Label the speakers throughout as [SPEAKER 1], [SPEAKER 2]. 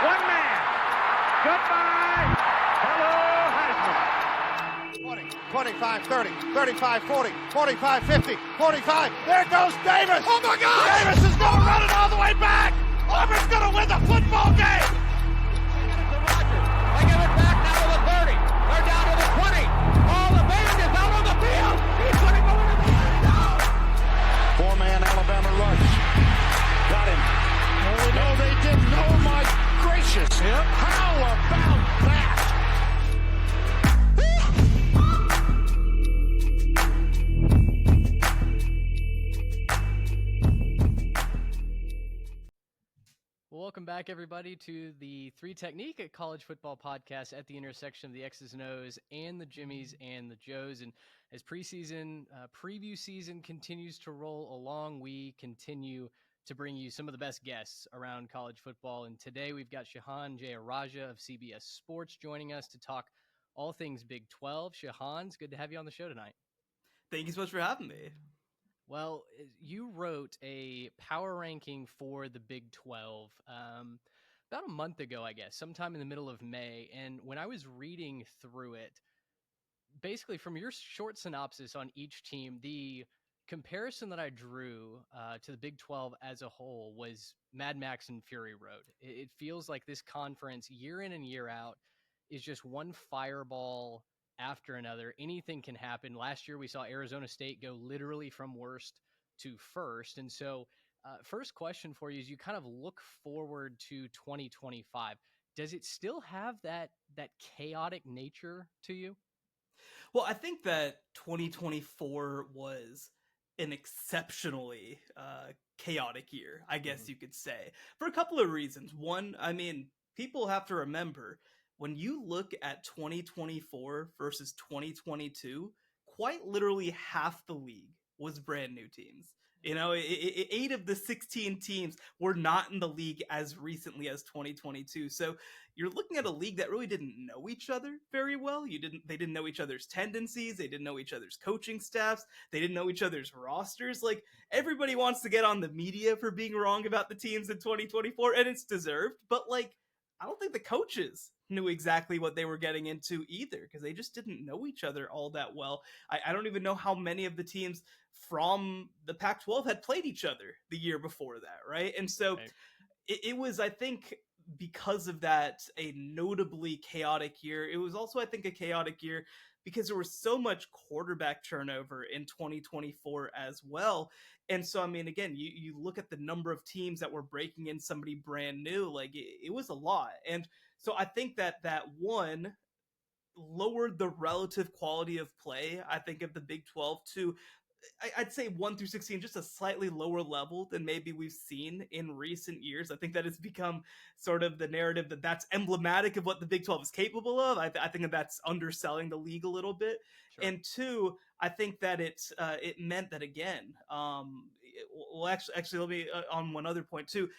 [SPEAKER 1] One man. Goodbye. Hello, Heisman.
[SPEAKER 2] 20, 25, 30, 35, 40, 45, 50, 45. There goes Davis. Oh, my God. Davis is going to run it all the way back. Auburn's going to win the football game.
[SPEAKER 1] They give it back now to the 30. They're down to the 20. Oh, the band is out on the field. He's going to go into the end zone.
[SPEAKER 2] Four-man Alabama rush. Got him. Oh, no, they didn't. Oh, my gracious.
[SPEAKER 1] Yep.
[SPEAKER 2] How about that?
[SPEAKER 3] Welcome back, everybody, to the Three Technique, a college football podcast at the intersection of the X's and O's and the Jimmies and the Joes. And as preseason, preview season continues to roll along, we continue to bring you some of the best guests around college football. And today we've got Shehan Jeyarajah of CBS Sports joining us to talk all things Big 12. Shehan, it's good to have you on the show tonight.
[SPEAKER 4] Thank you so much for having me.
[SPEAKER 3] Well, you wrote a power ranking for the Big 12 about a month ago, I guess, sometime in the middle of May. And when I was reading through it, basically from your short synopsis on each team, the comparison that I drew to the Big 12 as a whole was Mad Max and Fury Road. It feels like this conference, year in and year out, is just one fireball after another. Anything can happen. Last year, we saw Arizona State go literally from worst to first. And so first question for you is you kind of look forward to 2025. Does it still have that chaotic nature to you?
[SPEAKER 4] Well, I think that 2024 was an exceptionally chaotic year, I guess you could say, for a couple of reasons. One, I mean, people have to remember, when you look at 2024 versus 2022, quite literally half the league was brand new teams. You know, 8 of the 16 teams were not in the league as recently as 2022. So you're looking at a league that really didn't know each other very well. They didn't know each other's tendencies. They didn't know each other's coaching staffs. They didn't know each other's rosters. Like, everybody wants to get on the media for being wrong about the teams in 2024, and it's deserved. But, like, I don't think the coaches knew exactly what they were getting into either, because they just didn't know each other all that well. I don't even know how many of the teams from the Pac-12 had played each other the year before that, right? And so it was, I think, because of that, a notably chaotic year. It was also, I think, a chaotic year because there was so much quarterback turnover in 2024 as well. And so, I mean, again, you look at the number of teams that were breaking in somebody brand new, like it was a lot. And so I think that one lowered the relative quality of play, I think, of the Big 12 to, I'd say 1 through 16, just a slightly lower level than maybe we've seen in recent years. I think that it's become sort of the narrative that's emblematic of what the Big 12 is capable of. I think that that's underselling the league a little bit. Sure. And two, I think that it meant that, again, actually, let me, on one other point too,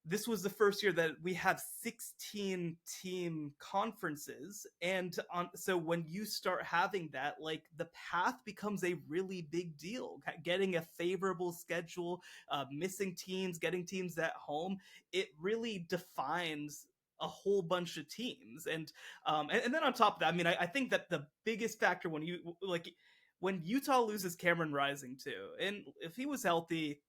[SPEAKER 4] this was the first year that we have 16 team conferences. And so when you start having that, like, the path becomes a really big deal. Getting a favorable schedule, missing teams, getting teams at home, it really defines a whole bunch of teams. And then on top of that, I mean, I think that the biggest factor when Utah loses Cameron Rising too, and if he was healthy,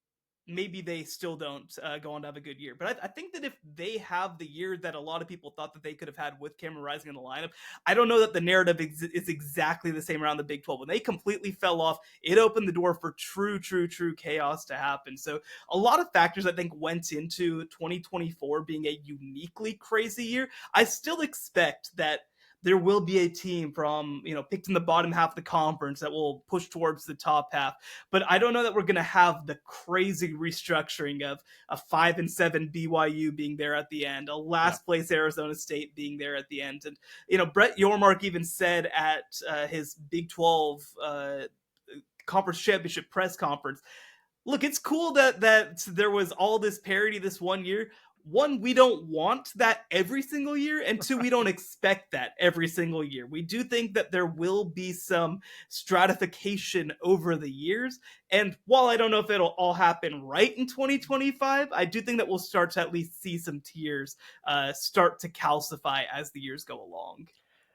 [SPEAKER 4] maybe they still don't go on to have a good year. But I think that if they have the year that a lot of people thought that they could have had with Cameron Rising in the lineup, I don't know that the narrative is exactly the same around the Big 12. When they completely fell off, it opened the door for true chaos to happen. So a lot of factors, I think, went into 2024 being a uniquely crazy year. I still expect that there will be a team from, picked in the bottom half of the conference that will push towards the top half. But I don't know that we're going to have the crazy restructuring of a 5-7 BYU being there at the end, a last place Arizona State being there at the end. And, Brett Yormark even said at his Big 12 conference championship press conference, look, it's cool that there was all this parity this one year. one, we don't want that every single year, and two, we don't expect that every single year. We do think that there will be some stratification over the years, and while I don't know if it'll all happen right in 2025, I do think that we'll start to at least see some tiers start to calcify as the years go along.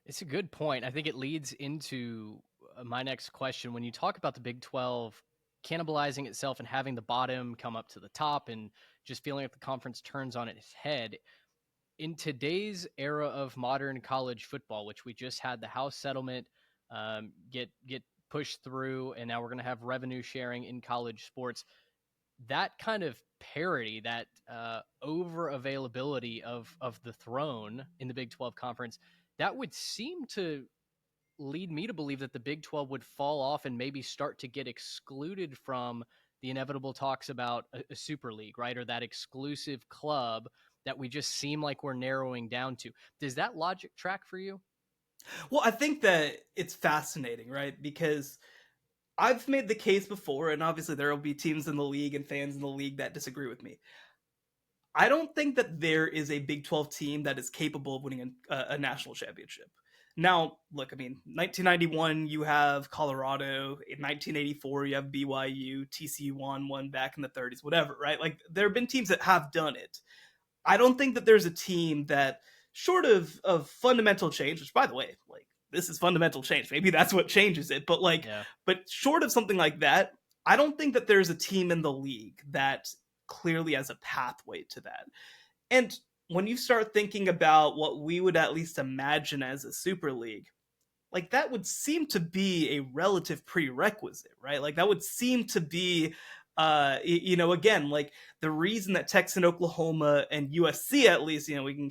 [SPEAKER 3] It's a good point. I think it leads into my next question. When you talk about the Big 12 cannibalizing itself and having the bottom come up to the top and just feeling like the conference turns on its head, in today's era of modern college football, which we just had the House settlement get pushed through, and now we're going to have revenue sharing in college sports, that kind of parity, that over availability of the throne in the Big 12 conference, that would seem to lead me to believe that the Big 12 would fall off and maybe start to get excluded from the inevitable talks about a super league, right? Or that exclusive club that we just seem like we're narrowing down to. Does that logic track for you?
[SPEAKER 4] Well, I think that it's fascinating, right? Because I've made the case before, and obviously there will be teams in the league and fans in the league that disagree with me. I don't think that there is a Big 12 team that is capable of winning a national championship. Now, look, I mean, 1991, you have Colorado. In 1984, you have BYU. TCU won one back in the 30s, whatever, right? Like, there have been teams that have done it. I don't think that there's a team that, short of fundamental change, which, by the way, like, this is fundamental change. Maybe that's what changes it. But, like, but short of something like that, I don't think that there's a team in the league that clearly has a pathway to that. And when you start thinking about what we would at least imagine as a super league, like, that would seem to be a relative prerequisite, right? Like, that would seem to be, again, like, the reason that Texas and Oklahoma and USC, at least, we can,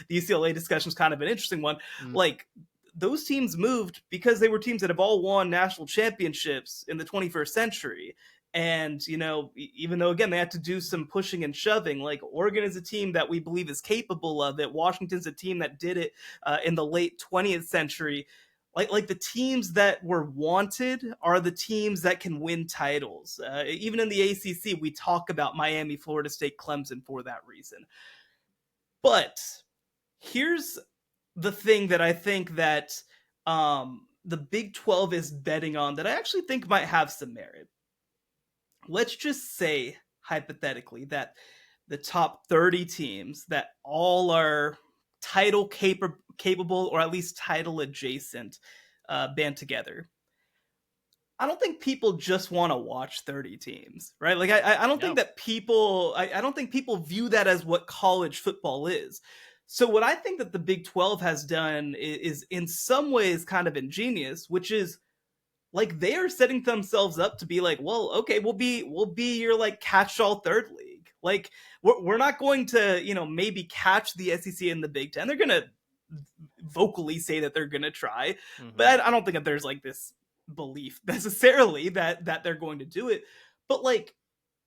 [SPEAKER 4] the UCLA discussion is kind of an interesting one. Like, those teams moved because they were teams that have all won national championships in the 21st century. And, even though, again, they had to do some pushing and shoving, like, Oregon is a team that we believe is capable of it. Washington's a team that did it in the late 20th century. Like the teams that were wanted are the teams that can win titles. Even in the ACC, we talk about Miami, Florida State, Clemson for that reason. But here's the thing that I think that the Big 12 is betting on that I actually think might have some merit. Let's just say, hypothetically, that the top 30 teams that all are title capable or at least title adjacent band together. I don't think people just want to watch 30 teams, right? Like, I don't think that people, I don't think people view that as what college football is. So what I think that the Big 12 has done is in some ways kind of ingenious, which is, like, they are setting themselves up to be like, well, okay, we'll be your, like, catch-all third league. Like, we're not going to, maybe catch the SEC and the Big Ten. They're going to vocally say that they're going to try, but I don't think that there's, like, this belief necessarily that they're going to do it. But, like,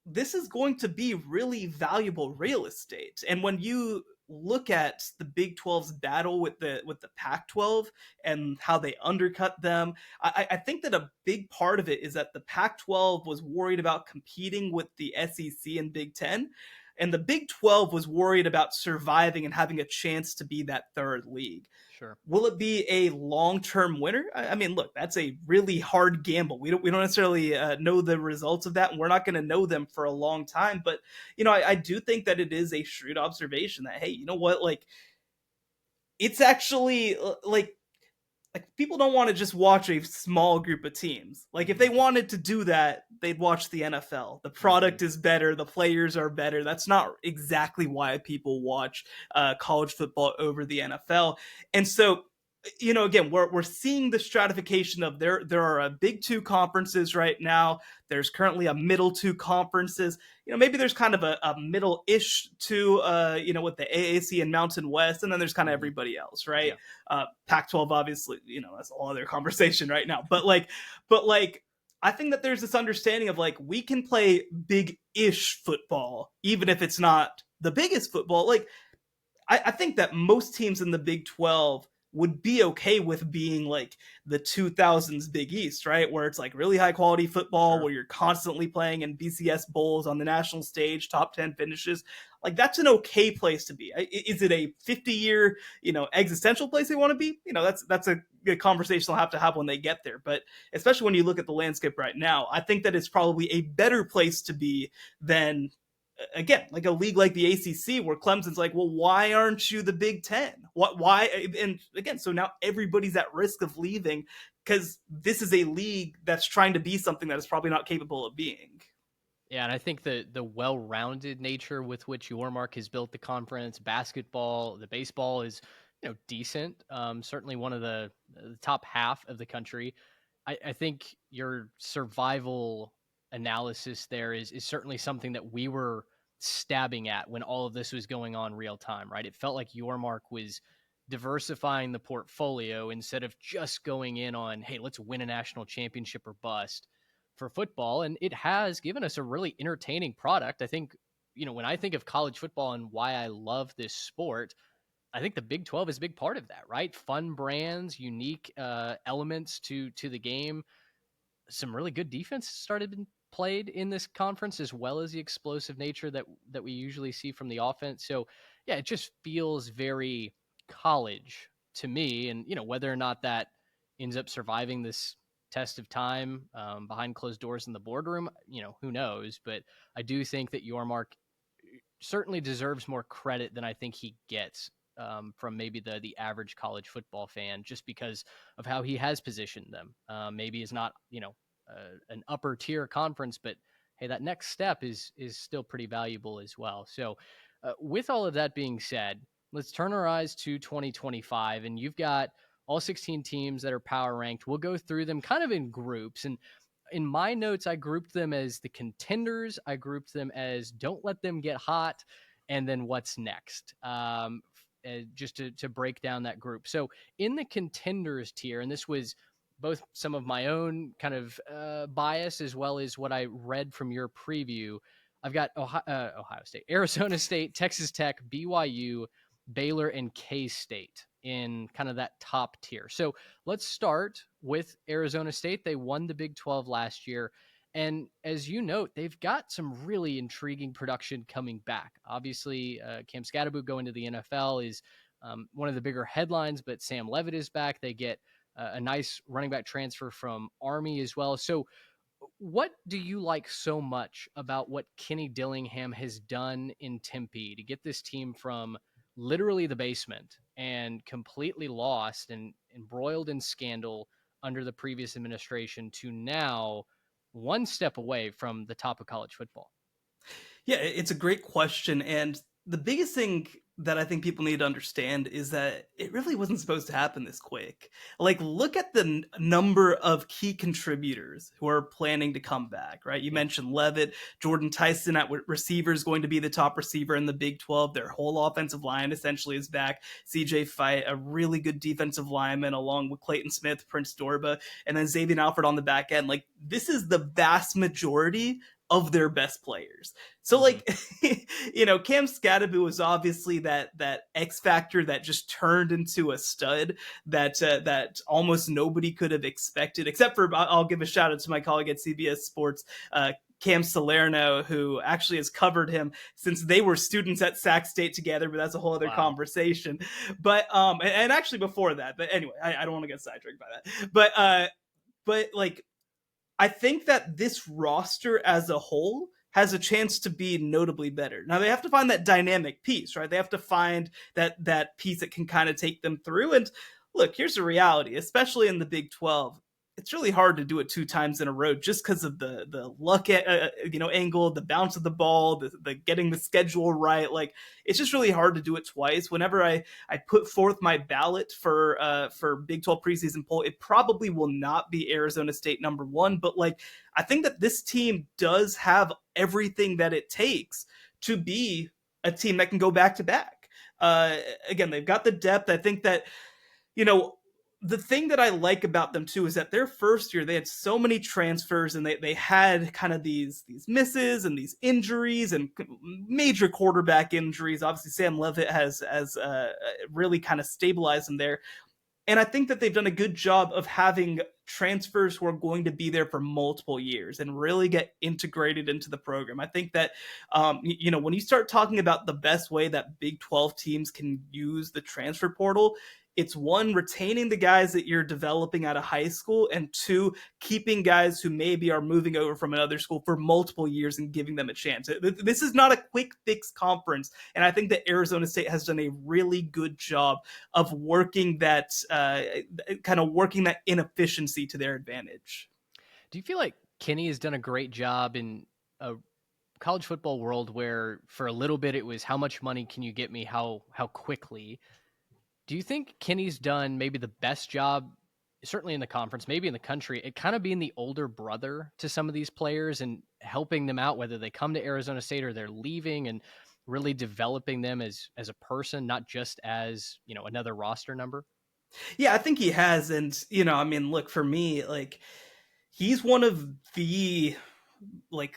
[SPEAKER 4] this is going to be really valuable real estate. And when you look at the Big 12's battle with the Pac-12 and how they undercut them, I think that a big part of it is that the Pac-12 was worried about competing with the SEC and Big Ten, and the Big 12 was worried about surviving and having a chance to be that third league.
[SPEAKER 3] Sure. Will
[SPEAKER 4] it be a long-term winner? I mean, look, that's a really hard gamble. We don't necessarily know the results of that, and we're not going to know them for a long time. But, I do think that it is a shrewd observation that, hey, you know what? Like, it's actually, like people don't want to just watch a small group of teams. Like, if they wanted to do that, they'd watch the NFL. The product is better. The players are better. That's not exactly why people watch college football over the NFL. And so, again, we're seeing the stratification of there are a big two conferences right now. There's currently a middle two conferences. Maybe there's kind of a middle-ish two, with the AAC and Mountain West, and then there's kind of everybody else, right? Yeah. Pac-12, obviously, that's a whole other conversation right now. But I think that there's this understanding of, like, we can play big-ish football, even if it's not the biggest football. Like, I think that most teams in the Big 12 would be okay with being like the 2000s Big East, right? Where it's like really high quality football,
[SPEAKER 3] Sure.
[SPEAKER 4] where you're constantly playing in BCS bowls on the national stage, top 10 finishes. Like that's an okay place to be. Is it a 50-year, existential place they want to be? That's a good conversation they'll have to have when they get there. But especially when you look at the landscape right now, I think that it's probably a better place to be than, again, like a league like the ACC, where Clemson's like, well, why aren't you the Big Ten? Why? And again, so now everybody's at risk of leaving because this is a league that's trying to be something that is probably not capable of being.
[SPEAKER 3] Yeah, and I think the well-rounded nature with which Yormark has built the conference, basketball, the baseball is decent. Certainly one of the top half of the country. I think your survival analysis there is certainly something that we were stabbing at when all of this was going on real time, right? It felt like Yormark was diversifying the portfolio instead of just going in on, hey, let's win a national championship or bust for football. And it has given us a really entertaining product. I think, when I think of college football and why I love this sport, I think the Big 12 is a big part of that, right? Fun brands, unique elements to the game. Some really good defense started being played in this conference, as well as the explosive nature that we usually see from the offense. So, yeah, it just feels very college to me. And whether or not that ends up surviving this test of time behind closed doors in the boardroom, who knows? But I do think that Yormark certainly deserves more credit than I think he gets from maybe the average college football fan, just because of how he has positioned them. Maybe it's not an upper tier conference, but hey, that next step is still pretty valuable as well. So with all of that being said, let's turn our eyes to 2025, and you've got all 16 teams that are power ranked. We'll go through them kind of in groups, and in my notes, I grouped them as the contenders. I grouped them as don't let them get hot, and then what's next. Just to break down that group. So in the contenders tier, and this was both some of my own kind of bias as well as what I read from your preview, I've got Ohio State, Arizona State, Texas Tech, BYU, Baylor, and K-State in kind of that top tier. So let's start with Arizona State. They won the Big 12 last year. And as you note, they've got some really intriguing production coming back. Obviously, Cam Scatterboot going to the NFL is one of the bigger headlines, but Sam Levitt is back. They get a nice running back transfer from Army as well. So what do you like so much about what Kenny Dillingham has done in Tempe to get this team from literally the basement and completely lost and embroiled in scandal under the previous administration to now one step away from the top of college football?
[SPEAKER 4] Yeah, it's a great question. And the biggest thing that I think people need to understand is that it really wasn't supposed to happen this quick. Like, look at the number of key contributors who are planning to come back, right? You mentioned Levitt, Jordan Tyson at receiver is going to be the top receiver in the Big 12. Their whole offensive line essentially is back. CJ Fight, a really good defensive lineman, along with Clayton Smith, Prince Dorba, and then Xavier Alford on the back end. Like, this is the vast majority of their best players. So like, Cam Scatterboot was obviously that X factor that just turned into a stud that almost nobody could have expected, except for, I'll give a shout out to my colleague at CBS Sports, Cam Salerno, who actually has covered him since they were students at Sac State together, but that's a whole other conversation. But, and actually before that, but anyway, I don't want to get sidetracked by that. But like, I think that this roster as a whole has a chance to be notably better. Now they have to find that dynamic piece, right? They have to find that piece that can kind of take them through. And look, here's the reality, especially in the Big 12. It's really hard to do it 2 times in a row just because of the luck, angle, the bounce of the ball, the getting the schedule right. Like, it's just really hard to do it twice. Whenever I put forth my ballot for Big 12 preseason poll, it probably will not be Arizona State number 1. But like, I think that this team does have everything that it takes to be a team that can go back to back. Again, they've got the depth. I think that, the thing that I like about them too is that their first year, they had so many transfers and they had kind of these misses and these injuries and major quarterback injuries. Obviously Sam Levitt has really kind of stabilized them there. And I think that they've done a good job of having transfers who are going to be there for multiple years and really get integrated into the program. I think that, when you start talking about the best way that Big 12 teams can use the transfer portal, it's one, retaining the guys that you're developing out of high school, and two, keeping guys who maybe are moving over from another school for multiple years and giving them a chance. This is not a quick fix conference, and I think that Arizona State has done a really good job of working that working that inefficiency to their advantage.
[SPEAKER 3] Do you feel like Kenny has done a great job in a college football world where for a little bit it was how much money can you get me, how quickly? Do you think Kenny's done maybe the best job, certainly in the conference, maybe in the country, at kind of being the older brother to some of these players and helping them out, whether they come to Arizona State or they're leaving, and really developing them as a person, not just as, another roster number?
[SPEAKER 4] Yeah, I think he has. And, look, for me, like, he's one of the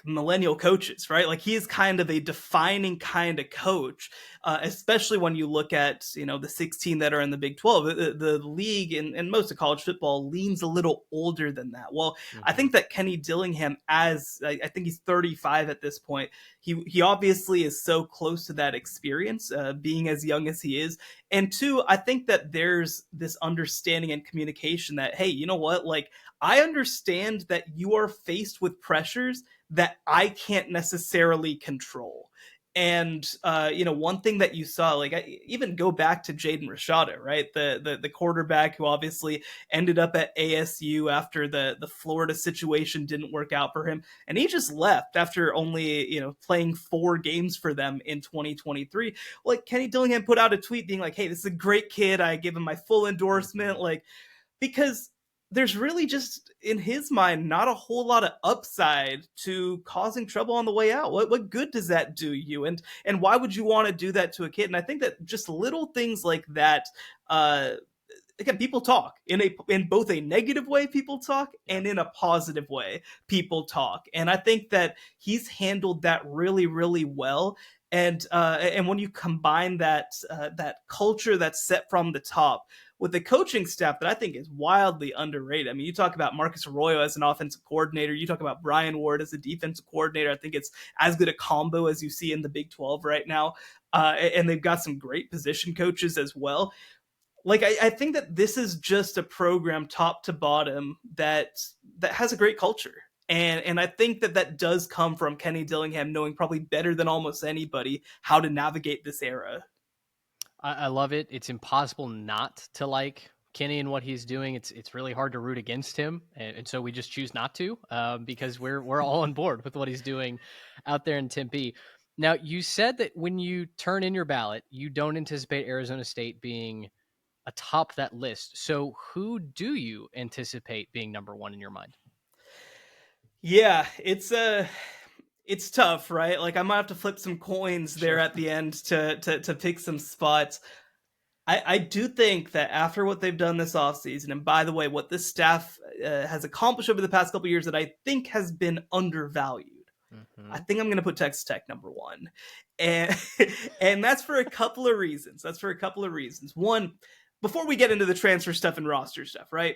[SPEAKER 4] millennial coaches, right? Like, he is kind of a defining kind of coach, especially when you look at, the 16 that are in the Big 12. The league and most of college football leans a little older than that. Well, I think that Kenny Dillingham, I think he's 35 at this point. He obviously is so close to that experience, being as young as he is. And two, I think that there's this understanding and communication that, hey, you know what? Like, I understand that you are faced with pressures that I can't necessarily control. And, one thing that you saw, like, I even go back to Jaden Rashada, right? The quarterback who obviously ended up at ASU after the Florida situation didn't work out for him. And he just left after only, playing 4 games for them in 2023. Like, Kenny Dillingham put out a tweet being like, hey, this is a great kid. I give him my full endorsement. Like, because there's really just, in his mind, not a whole lot of upside to causing trouble on the way out. What good does that do you? And why would you want to do that to a kid? And I think that just little things like that, again, people talk in both a negative way, people talk, and in a positive way, people talk. And I think that he's handled that really, really well. And when you combine that culture that's set from the top with the coaching staff that I think is wildly underrated. I mean, you talk about Marcus Arroyo as an offensive coordinator. You talk about Brian Ward as a defensive coordinator. I think it's as good a combo as you see in the Big 12 right now. And they've got some great position coaches as well. Like, I think that this is just a program top to bottom that has a great culture. And I think that does come from Kenny Dillingham knowing probably better than almost anybody how to navigate this era.
[SPEAKER 3] I love it. It's impossible not to like Kenny and what he's doing. It's really hard to root against him, and so we just choose not to, because we're all on board with what he's doing out there in Tempe. Now, you said that when you turn in your ballot, you don't anticipate Arizona State being atop that list. So who do you anticipate being number 1 in your mind?
[SPEAKER 4] Yeah, it's tough, right? Like, I might have to flip some coins there at the end to pick some spots. I do think that after what they've done this offseason, and by the way, what this staff has accomplished over the past couple of years that I think has been undervalued, I think I'm going to put Texas Tech number 1. And that's for a couple of reasons. One, before we get into the transfer stuff and roster stuff, right?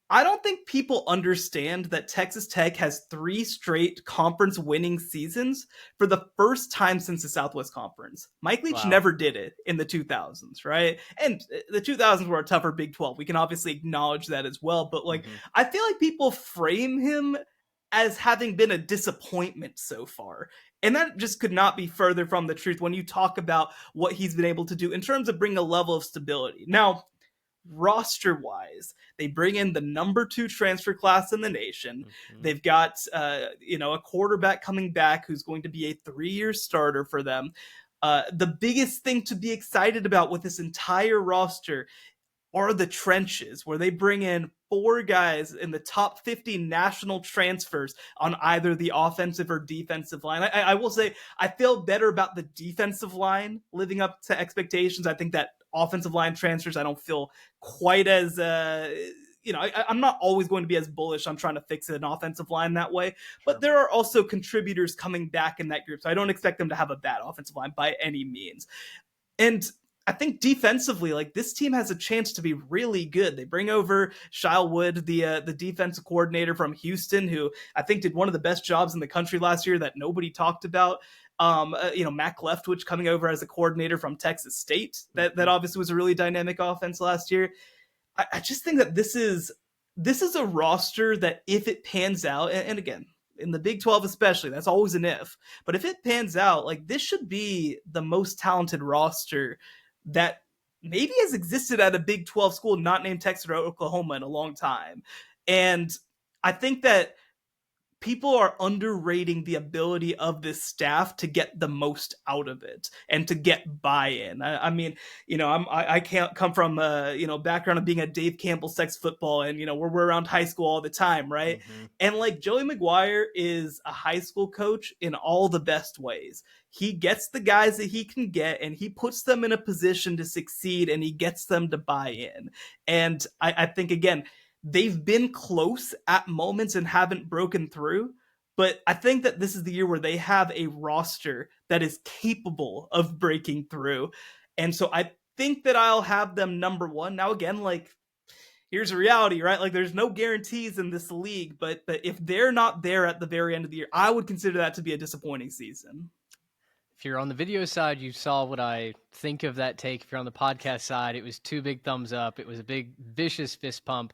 [SPEAKER 4] I don't think people understand that Texas Tech has 3 straight conference winning seasons for the first time since the Southwest Conference. Mike Leach never did it in the 2000s, right? And the 2000s were a tougher Big 12. We can obviously acknowledge that as well. But I feel like people frame him as having been a disappointment so far. And that just could not be further from the truth when you talk about what he's been able to do in terms of bringing a level of stability. Now, roster-wise, they bring in the number 2 transfer class in the nation. They've got, a quarterback coming back who's going to be a 3-year starter for them. The biggest thing to be excited about with this entire roster are the trenches, where they bring in 4 guys in the top 50 national transfers on either the offensive or defensive line. I will say I feel better about the defensive line living up to expectations. I think that offensive line transfers, I don't feel quite as, I'm not always going to be as bullish on trying to fix an offensive line that way, but there are also contributors coming back in that group. So I don't expect them to have a bad offensive line by any means. And I think defensively, like this team has a chance to be really good. They bring over Shyle Wood, the defensive coordinator from Houston, who I think did one of the best jobs in the country last year that nobody talked about. Mac Leftwich coming over as a coordinator from Texas State. That obviously was a really dynamic offense last year. I just think that this is a roster that if it pans out, and again, in the Big 12 especially, that's always an if, but if it pans out, like this should be the most talented roster that maybe has existed at a Big 12 school not named Texas or Oklahoma in a long time. And I think that people are underrating the ability of this staff to get the most out of it and to get buy-in. I mean, I can't come from background of being a Dave Campbell sex football and, we're around high school all the time. Right. Mm-hmm. And like Joey McGuire is a high school coach in all the best ways. He gets the guys that he can get and he puts them in a position to succeed and he gets them to buy in. And I think, again, they've been close at moments and haven't broken through, but I think that this is the year where they have a roster that is capable of breaking through. And so I think that I'll have them number one. Now, again, like, here's a reality, right? Like, there's no guarantees in this league, but if they're not there at the very end of the year, I would consider that to be a disappointing season.
[SPEAKER 3] If you're on the video side, you saw what I think of that take. If you're on the podcast side, it was 2 big thumbs up. It was a big, vicious fist pump.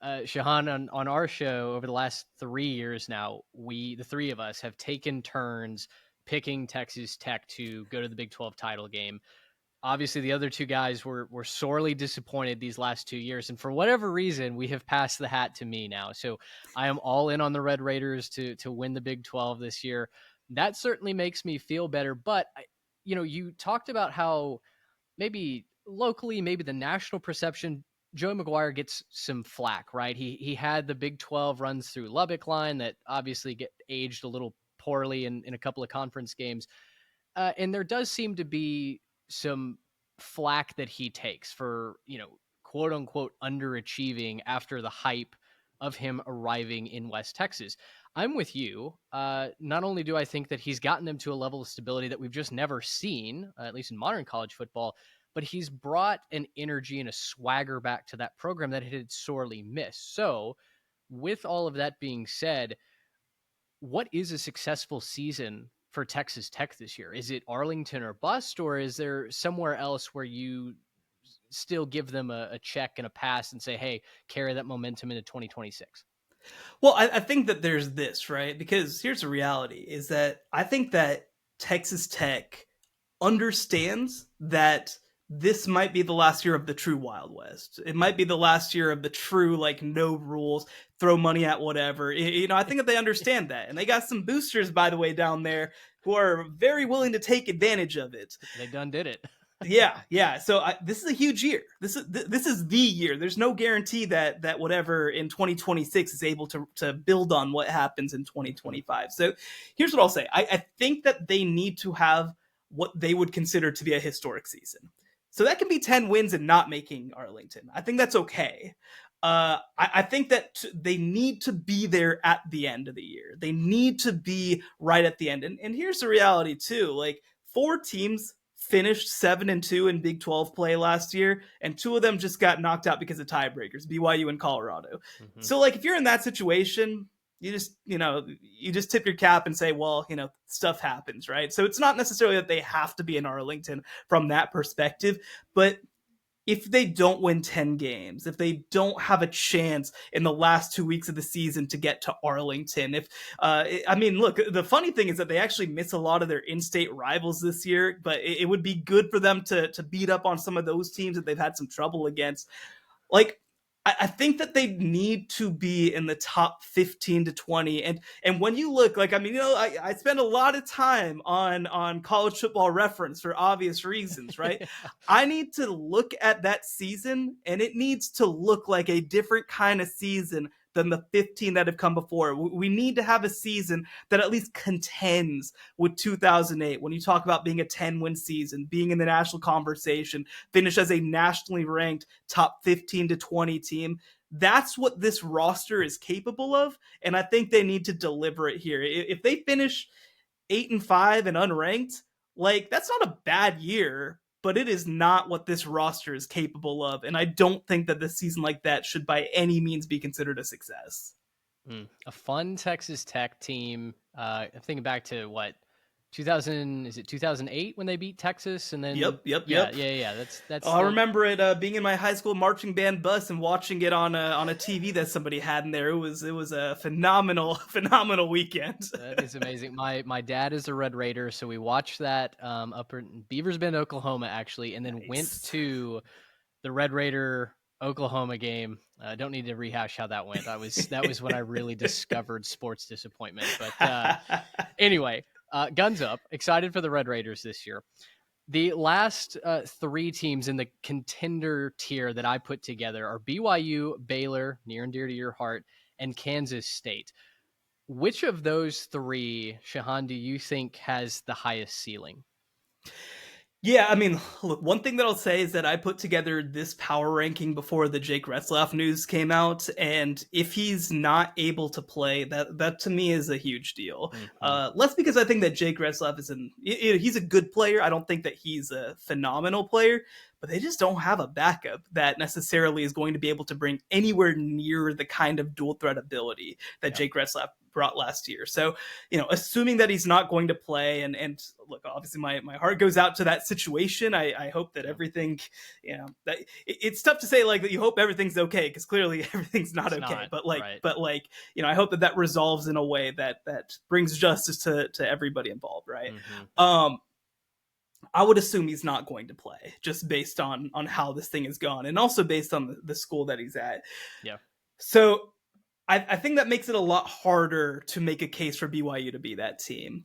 [SPEAKER 3] Shehan, on our show over the last 3 years now, the three of us have taken turns picking Texas Tech to go to the Big 12 title game. Obviously, the other 2 guys were sorely disappointed these last 2 years. And for whatever reason, we have passed the hat to me now. So I am all in on the Red Raiders to win the Big 12 this year. That certainly makes me feel better. But, you talked about how maybe locally, maybe the national perception, Joe McGuire gets some flack, right? He had the Big 12 runs through Lubbock line that obviously get aged a little poorly in a couple of conference games. And there does seem to be some flack that he takes for, quote unquote, underachieving after the hype of him arriving in West Texas. I'm with you. Not only do I think that he's gotten them to a level of stability that we've just never seen, at least in modern college football, but he's brought an energy and a swagger back to that program that it had sorely missed. So with all of that being said, what is a successful season for Texas Tech this year? Is it Arlington or bust, or is there somewhere else where you still give them a check and a pass and say, hey, carry that momentum into 2026?
[SPEAKER 4] Well, I think that there's this, right? Because here's the reality is that I think that Texas Tech understands that this might be the last year of the true Wild West. It might be the last year of the true, like, no rules, throw money at whatever. I think that they understand that. And they got some boosters, by the way, down there who are very willing to take advantage of it.
[SPEAKER 3] They done did it.
[SPEAKER 4] Yeah. So this is a huge year. This is the year. There's no guarantee that whatever in 2026 is able to build on what happens in 2025. So here's what I'll say. I think that they need to have what they would consider to be a historic season. So that can be 10 wins and not making Arlington. I think that's okay. I think that they need to be there at the end of the year. They need to be right at the end. And here's the reality too. Like, 4 teams finished 7-2 in Big 12 play last year, and 2 of them just got knocked out because of tiebreakers, BYU and Colorado. Mm-hmm. So, like, if you're in that situation, you just tip your cap and say, well, stuff happens, right? So it's not necessarily that they have to be in Arlington from that perspective, but if they don't win 10 games, if they don't have a chance in the last 2 weeks of the season to get to Arlington, look, the funny thing is that they actually miss a lot of their in-state rivals this year, but it would be good for them to beat up on some of those teams that they've had some trouble against. Like, I think that they need to be in the top 15 to 20. And when you look, like, I spend a lot of time on College Football Reference for obvious reasons, right? I need to look at that season, and it needs to look like a different kind of season than the 15 that have come before. We need to have a season that at least contends with 2008. When you talk about being a 10-win season, being in the national conversation, finish as a nationally ranked top 15 to 20 team, that's what this roster is capable of. And I think they need to deliver it here. If they finish 8-5 and unranked, like, that's not a bad year. but it is not what this roster is capable of. And I don't think that this season like that should by any means be considered a success.
[SPEAKER 3] A fun Texas Tech team. I'm thinking back to what 2000 is it 2008 when they beat Texas, and then
[SPEAKER 4] Yep.
[SPEAKER 3] That's.
[SPEAKER 4] I remember it being in my high school marching band bus and watching it on a TV that somebody had in there. It was a phenomenal weekend.
[SPEAKER 3] That is amazing. My dad is a Red Raider, so we watched that up in Beavers Bend, Oklahoma, actually, and then went to the Red Raider Oklahoma game. I don't need to rehash how that went. That was when I really discovered sports disappointment. But anyway, guns up. Excited for the Red Raiders this year. The last three teams in the contender tier that I put together are BYU, Baylor, near and dear to your heart, and Kansas State. Which of those three, Shehan, do you think has the highest ceiling?
[SPEAKER 4] Yeah, I mean, look, one thing that I'll say is that I put together this power ranking before the Jake Retzlaff news came out, and if he's not able to play, that to me is a huge deal.
[SPEAKER 3] Mm-hmm.
[SPEAKER 4] Less because I think that Jake Retzlaff he's a good player. I don't think that he's a phenomenal player, but they just don't have a backup that necessarily is going to be able to bring anywhere near the kind of dual threat ability that Jake Retzlaff brought last year. So, assuming that he's not going to play, and look, obviously my heart goes out to that situation. I hope that everything, that it's tough to say like that you hope everything's okay, because clearly everything's not okay. But I hope that resolves in a way that brings justice to everybody involved, right? Mm-hmm. I would assume he's not going to play, just based on how this thing has gone, and also based on the school that he's at.
[SPEAKER 3] Yeah.
[SPEAKER 4] So I think that makes it a lot harder to make a case for BYU to be that team.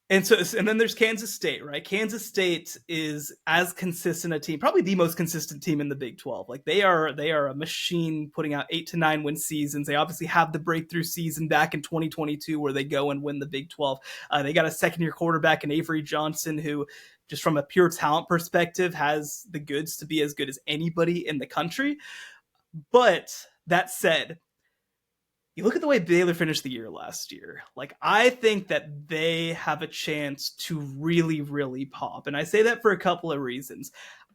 [SPEAKER 4] And then there's Kansas State, right? Kansas State is as consistent a team, probably the most consistent team in the Big 12. Like they are a machine, putting out 8 to 9 win seasons. They obviously have the breakthrough season back in 2022 where they go and win the Big 12. They got a second-year quarterback in Avery Johnson, who just from a pure talent perspective has the goods to be as good as anybody in the country. But that said, you look at the way Baylor finished the year last year. Like, I think that they have a chance to really, really pop. And I say that for a couple of reasons.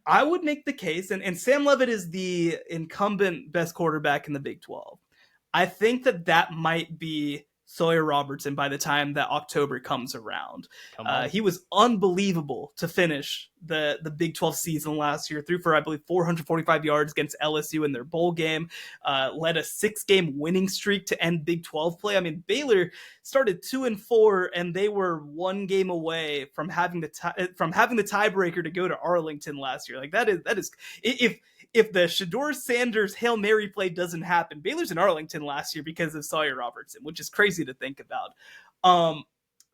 [SPEAKER 4] I would make the case, and Sam Leavitt is the incumbent best quarterback in the Big 12. I think that might be Sawyer Robertson by the time that October comes around. He was unbelievable to finish the Big 12 season last year. Threw for, I believe, 445 yards against LSU in their bowl game. Led a 6-game winning streak to end Big 12 play. I mean, Baylor started 2-4, and they were 1 game away from having the tiebreaker to go to Arlington last year. Like that is if the Shedeur Sanders Hail Mary play doesn't happen, Baylor's in Arlington last year because of Sawyer Robertson, which is crazy to think about.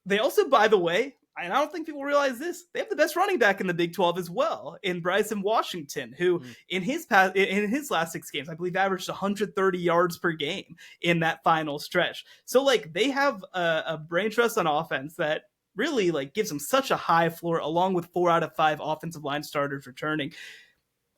[SPEAKER 4] They also, by the way, and I don't think people realize this, they have the best running back in the Big 12 as well, in Bryson Washington, who in his last 6 games, I believe averaged 130 yards per game in that final stretch. So like they have a brain trust on offense that really like gives them such a high floor, along with 4 out of 5 offensive line starters returning.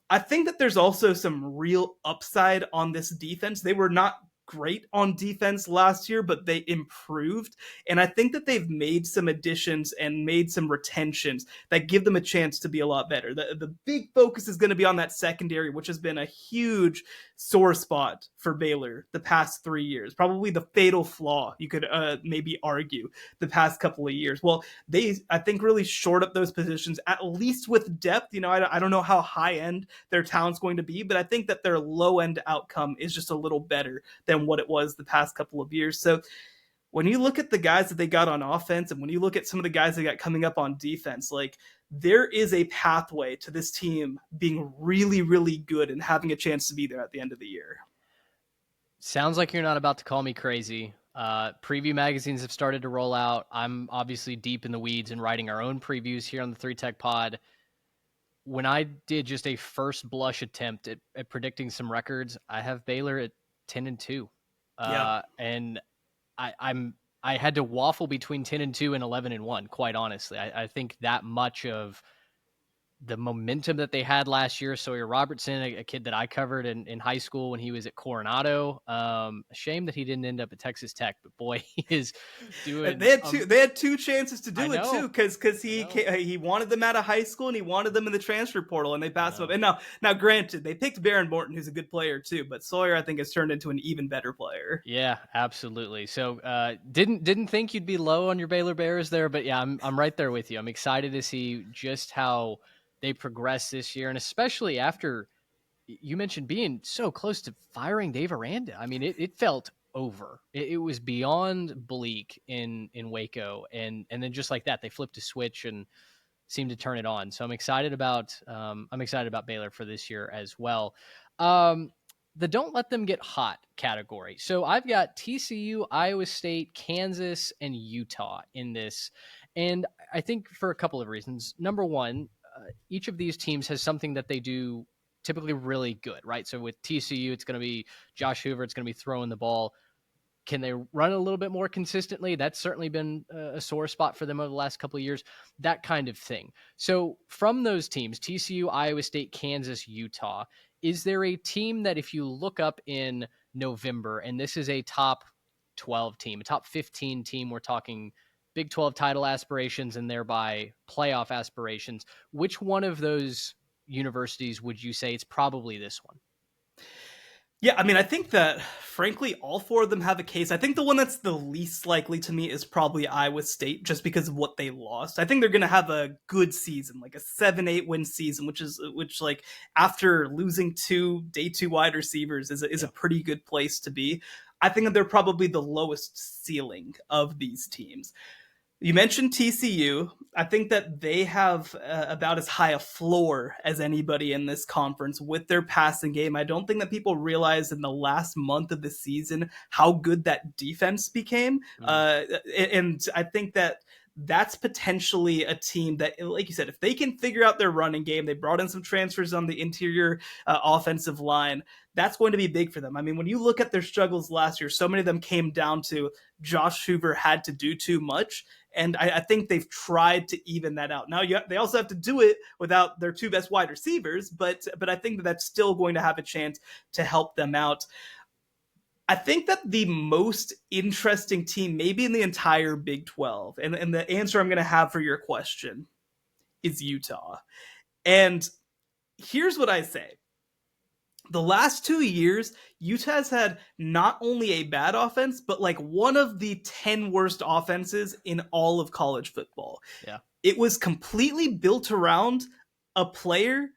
[SPEAKER 4] I think that there's also some real upside on this defense. They were not great on defense last year, but they improved. And I think that they've made some additions and made some retentions that give them a chance to be a lot better. The big focus is going to be on that secondary, which has been a huge sore spot for Baylor the past 3 years. Probably the fatal flaw, you could maybe argue, the past couple of years. Well, they, I think, really shored up those positions, at least with depth. I don't know how high end their talent's going to be, but I think that their low end outcome is just a little better than what it was the past couple of years. So when you look at the guys that they got on offense, and when you look at some of the guys they got coming up on defense, like there is a pathway to this team being really, really good and having a chance to be there at the end of the year.
[SPEAKER 3] Sounds like you're not about to call me crazy. Preview magazines have started to roll out. I'm obviously deep in the weeds and writing our own previews here on the 3 Tech Pod. When I did just a first blush attempt at predicting some records, I have Baylor at 10-2. And I had to waffle between 10-2 and 11-1, quite honestly. I think that much of the momentum that they had last year. Sawyer Robertson, a kid that I covered in high school when he was at Coronado. A shame that he didn't end up at Texas Tech, but boy, he is doing.
[SPEAKER 4] They had two chances to do it too, because he wanted them out of high school and he wanted them in the transfer portal, and they passed him up. And now, granted, they picked Baron Morton, who's a good player too, but Sawyer, I think, has turned into an even better player.
[SPEAKER 3] Yeah, absolutely. So didn't think you'd be low on your Baylor Bears there, but yeah, I'm right there with you. I'm excited to see just how they progress this year, and especially after you mentioned being so close to firing Dave Aranda. I mean, it felt over. It was beyond bleak in Waco, and then just like that, they flipped a switch and seemed to turn it on. So I'm excited about Baylor for this year as well. The don't let them get hot category. So I've got TCU, Iowa State, Kansas, and Utah in this, and I think for a couple of reasons. Number one, each of these teams has something that they do typically really good, right? So with TCU, it's going to be Josh Hoover. It's going to be throwing the ball. Can they run a little bit more consistently? That's certainly been a sore spot for them over the last couple of years, that kind of thing. So from those teams, TCU, Iowa State, Kansas, Utah, is there a team that if you look up in November, and this is a top 12 team, a top 15 team, we're talking Big 12 title aspirations and thereby playoff aspirations, which one of those universities would you say it's probably this one?
[SPEAKER 4] Yeah, I mean, I think that, frankly, all four of them have a case. I think the one that's the least likely to me is probably Iowa State, just because of what they lost. I think they're going to have a good season, like a 7-8 win season, which like after losing day two wide receivers is a pretty good place to be. I think that they're probably the lowest ceiling of these teams. You mentioned TCU. I think that they have about as high a floor as anybody in this conference with their passing game. I don't think that people realize in the last month of the season how good that defense became. And I think that that's potentially a team that, like you said, if they can figure out their running game, they brought in some transfers on the interior offensive line, that's going to be big for them. I mean, when you look at their struggles last year, so many of them came down to Josh Hoover had to do too much. And I think they've tried to even that out. Now, they also have to do it without their two best wide receivers, but I think that that's still going to have a chance to help them out. I think that the most interesting team, maybe in the entire Big 12, and the answer I'm going to have for your question is Utah. And here's what I say. The last 2 years, Utah's had not only a bad offense, but like one of the 10 worst offenses in all of college football.
[SPEAKER 3] Yeah.
[SPEAKER 4] It was completely built around a player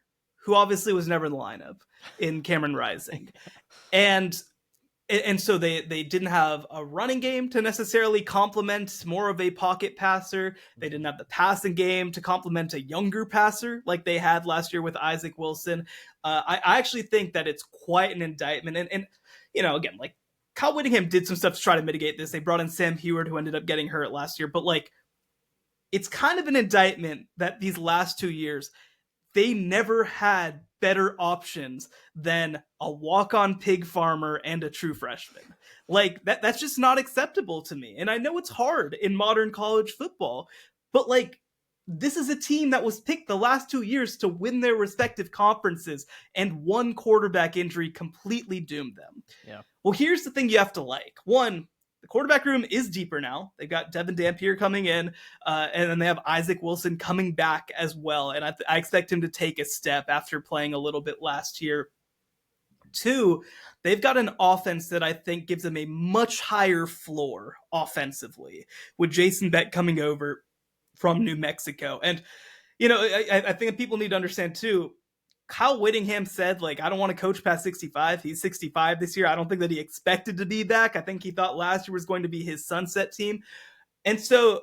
[SPEAKER 4] who obviously was never in the lineup in Cameron Rising. And so they didn't have a running game to necessarily complement more of a pocket passer. They didn't have the passing game to complement a younger passer like they had last year with Isaac Wilson. I actually think that it's quite an indictment. And you know, again, like Kyle Whittingham did some stuff to try to mitigate this. They brought in Sam Heward, who ended up getting hurt last year. But like, it's kind of an indictment that these last 2 years, they never had better options than a walk-on pig farmer and a true freshman. Like that's just not acceptable to me. And I know it's hard in modern college football, but like, this is a team that was picked the last 2 years to win their respective conferences, and one quarterback injury completely doomed them.
[SPEAKER 3] Yeah. Well,
[SPEAKER 4] here's the thing you have to like. One, the quarterback room is deeper now. They've got Devin Dampier coming in, and then they have Isaac Wilson coming back as well. And I expect him to take a step after playing a little bit last year. Two, they've got an offense that I think gives them a much higher floor offensively, with Jason Beck coming over from New Mexico. And, you know, I think people need to understand too, Kyle Whittingham said, like, I don't want to coach past 65. He's 65 this year. I don't think that he expected to be back. I think he thought last year was going to be his sunset team. And so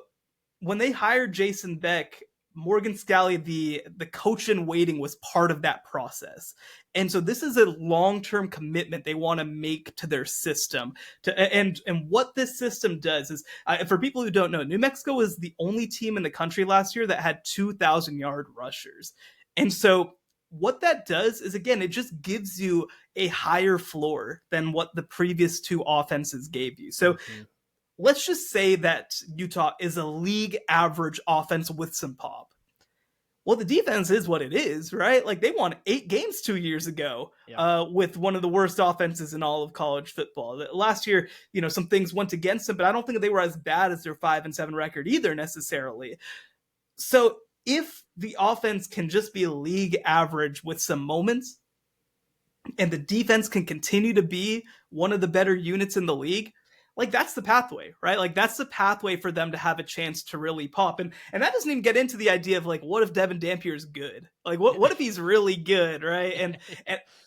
[SPEAKER 4] when they hired Jason Beck, Morgan Scalley, the coach in waiting, was part of that process. And so this is a long-term commitment they want to make to their system. And what this system does is, for people who don't know, New Mexico was the only team in the country last year that had 2,000-yard rushers. And so what that does is, again, it just gives you a higher floor than what the previous two offenses gave you. So let's just say that Utah is a league average offense with some pop. Well, the defense is what it is, right? Like they won 8 games 2 years ago with one of the worst offenses in all of college football. Last year, some things went against them, but I don't think they were as bad as their 5-7 record either necessarily. So if the offense can just be league average with some moments, and the defense can continue to be one of the better units in the league, like that's the pathway, right? Like that's the pathway for them to have a chance to really pop. And that doesn't even get into the idea of like, what if Devin Dampier is good? Like what if he's really good, right? And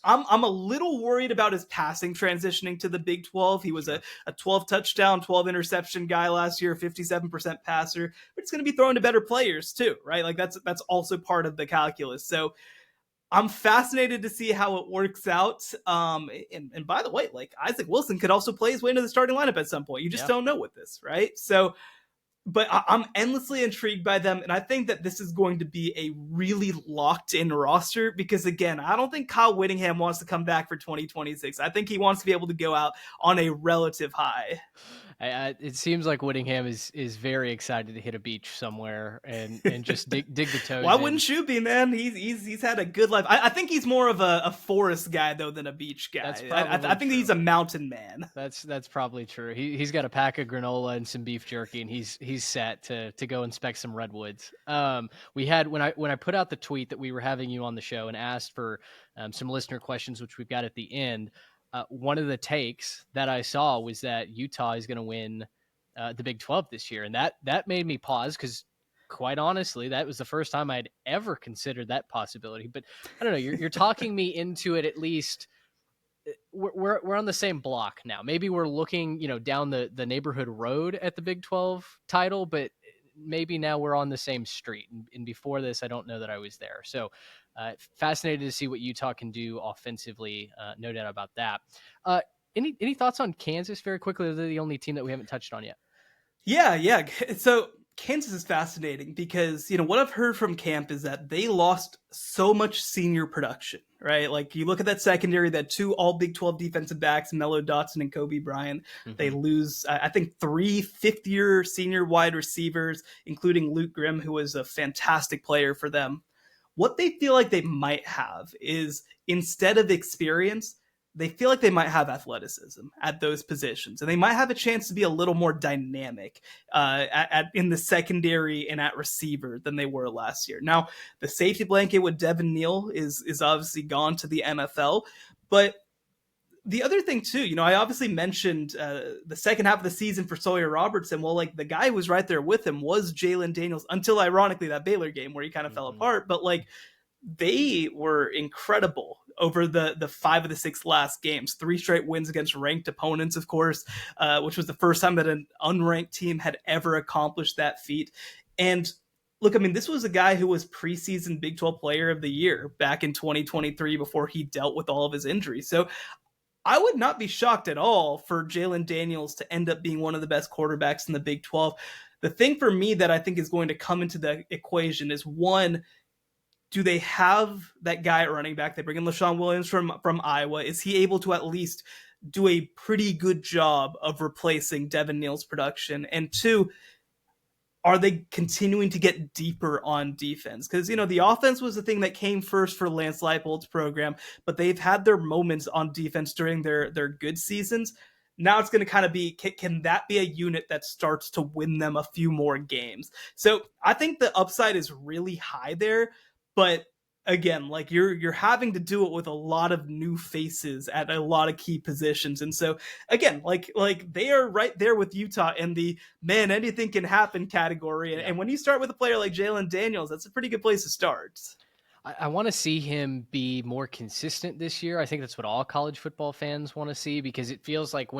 [SPEAKER 4] I'm a little worried about his passing transitioning to the Big 12. He was a 12 touchdown, 12 interception guy last year, 57% passer, but it's going to be thrown to better players too, right? Like that's also part of the calculus. So I'm fascinated to see how it works out. And by the way, like Isaac Wilson could also play his way into the starting lineup at some point. You just don't know with this, right? So, but I'm endlessly intrigued by them. And I think that this is going to be a really locked in roster because again, I don't think Kyle Whittingham wants to come back for 2026. I think he wants to be able to go out on a relative high.
[SPEAKER 3] It seems like Whittingham is very excited to hit a beach somewhere and just dig the toes.
[SPEAKER 4] Why wouldn't you be, man? He's had a good life. I think he's more of a forest guy though than a beach guy. I think he's a mountain man.
[SPEAKER 3] That's probably true. He's got a pack of granola and some beef jerky, and he's set to go inspect some redwoods. We had when I put out the tweet that we were having you on the show and asked for some listener questions, which we've got at the end. One of the takes that I saw was that Utah is going to win the Big 12 this year. And that made me pause because quite honestly, that was the first time I'd ever considered that possibility. But I don't know, you're talking me into it. At least we're on the same block now. Maybe we're looking, down the neighborhood road at the Big 12 title, but maybe now we're on the same street. And before this, I don't know that I was there. So fascinated to see what Utah can do offensively. No doubt about that. Any thoughts on Kansas very quickly? They're the only team that we haven't touched on yet.
[SPEAKER 4] Yeah. So Kansas is fascinating because, what I've heard from camp is that they lost so much senior production, right? Like you look at that secondary, that 2 all Big 12 defensive backs, Mello Dotson and Kobe Bryant. Mm-hmm. They lose, I think, 3 fifth-year senior wide receivers, including Luke Grimm, who was a fantastic player for them. What they feel like they might have is instead of experience, they feel like they might have athleticism at those positions. And they might have a chance to be a little more dynamic in the secondary and at receiver than they were last year. Now, the safety blanket with Devin Neal is obviously gone to the NFL. But the other thing too, I obviously mentioned the second half of the season for Sawyer Robertson. Well, like the guy who was right there with him was Jalen Daniels until ironically that Baylor game where he kind of fell apart. But like they were incredible over the 5 of the 6 last games, 3 straight wins against ranked opponents, of course, which was the first time that an unranked team had ever accomplished that feat. And look, I mean, this was a guy who was preseason Big 12 Player of the Year back in 2023 before he dealt with all of his injuries. So I would not be shocked at all for Jalen Daniels to end up being one of the best quarterbacks in the Big 12. The thing for me that I think is going to come into the equation is, one, do they have that guy at running back? They bring in LaShawn Williams from Iowa. Is he able to at least do a pretty good job of replacing Devin Neal's production? And 2, are they continuing to get deeper on defense? Because, the offense was the thing that came first for Lance Leipold's program, but they've had their moments on defense during their good seasons. Now it's going to kind of be, can that be a unit that starts to win them a few more games? So I think the upside is really high there, but again, like you're having to do it with a lot of new faces at a lot of key positions. And so again, like they are right there with Utah in the man, anything can happen category. And when you start with a player like Jalen Daniels, that's a pretty good place to start.
[SPEAKER 3] I want to see him be more consistent this year. I think that's what all college football fans want to see, because it feels like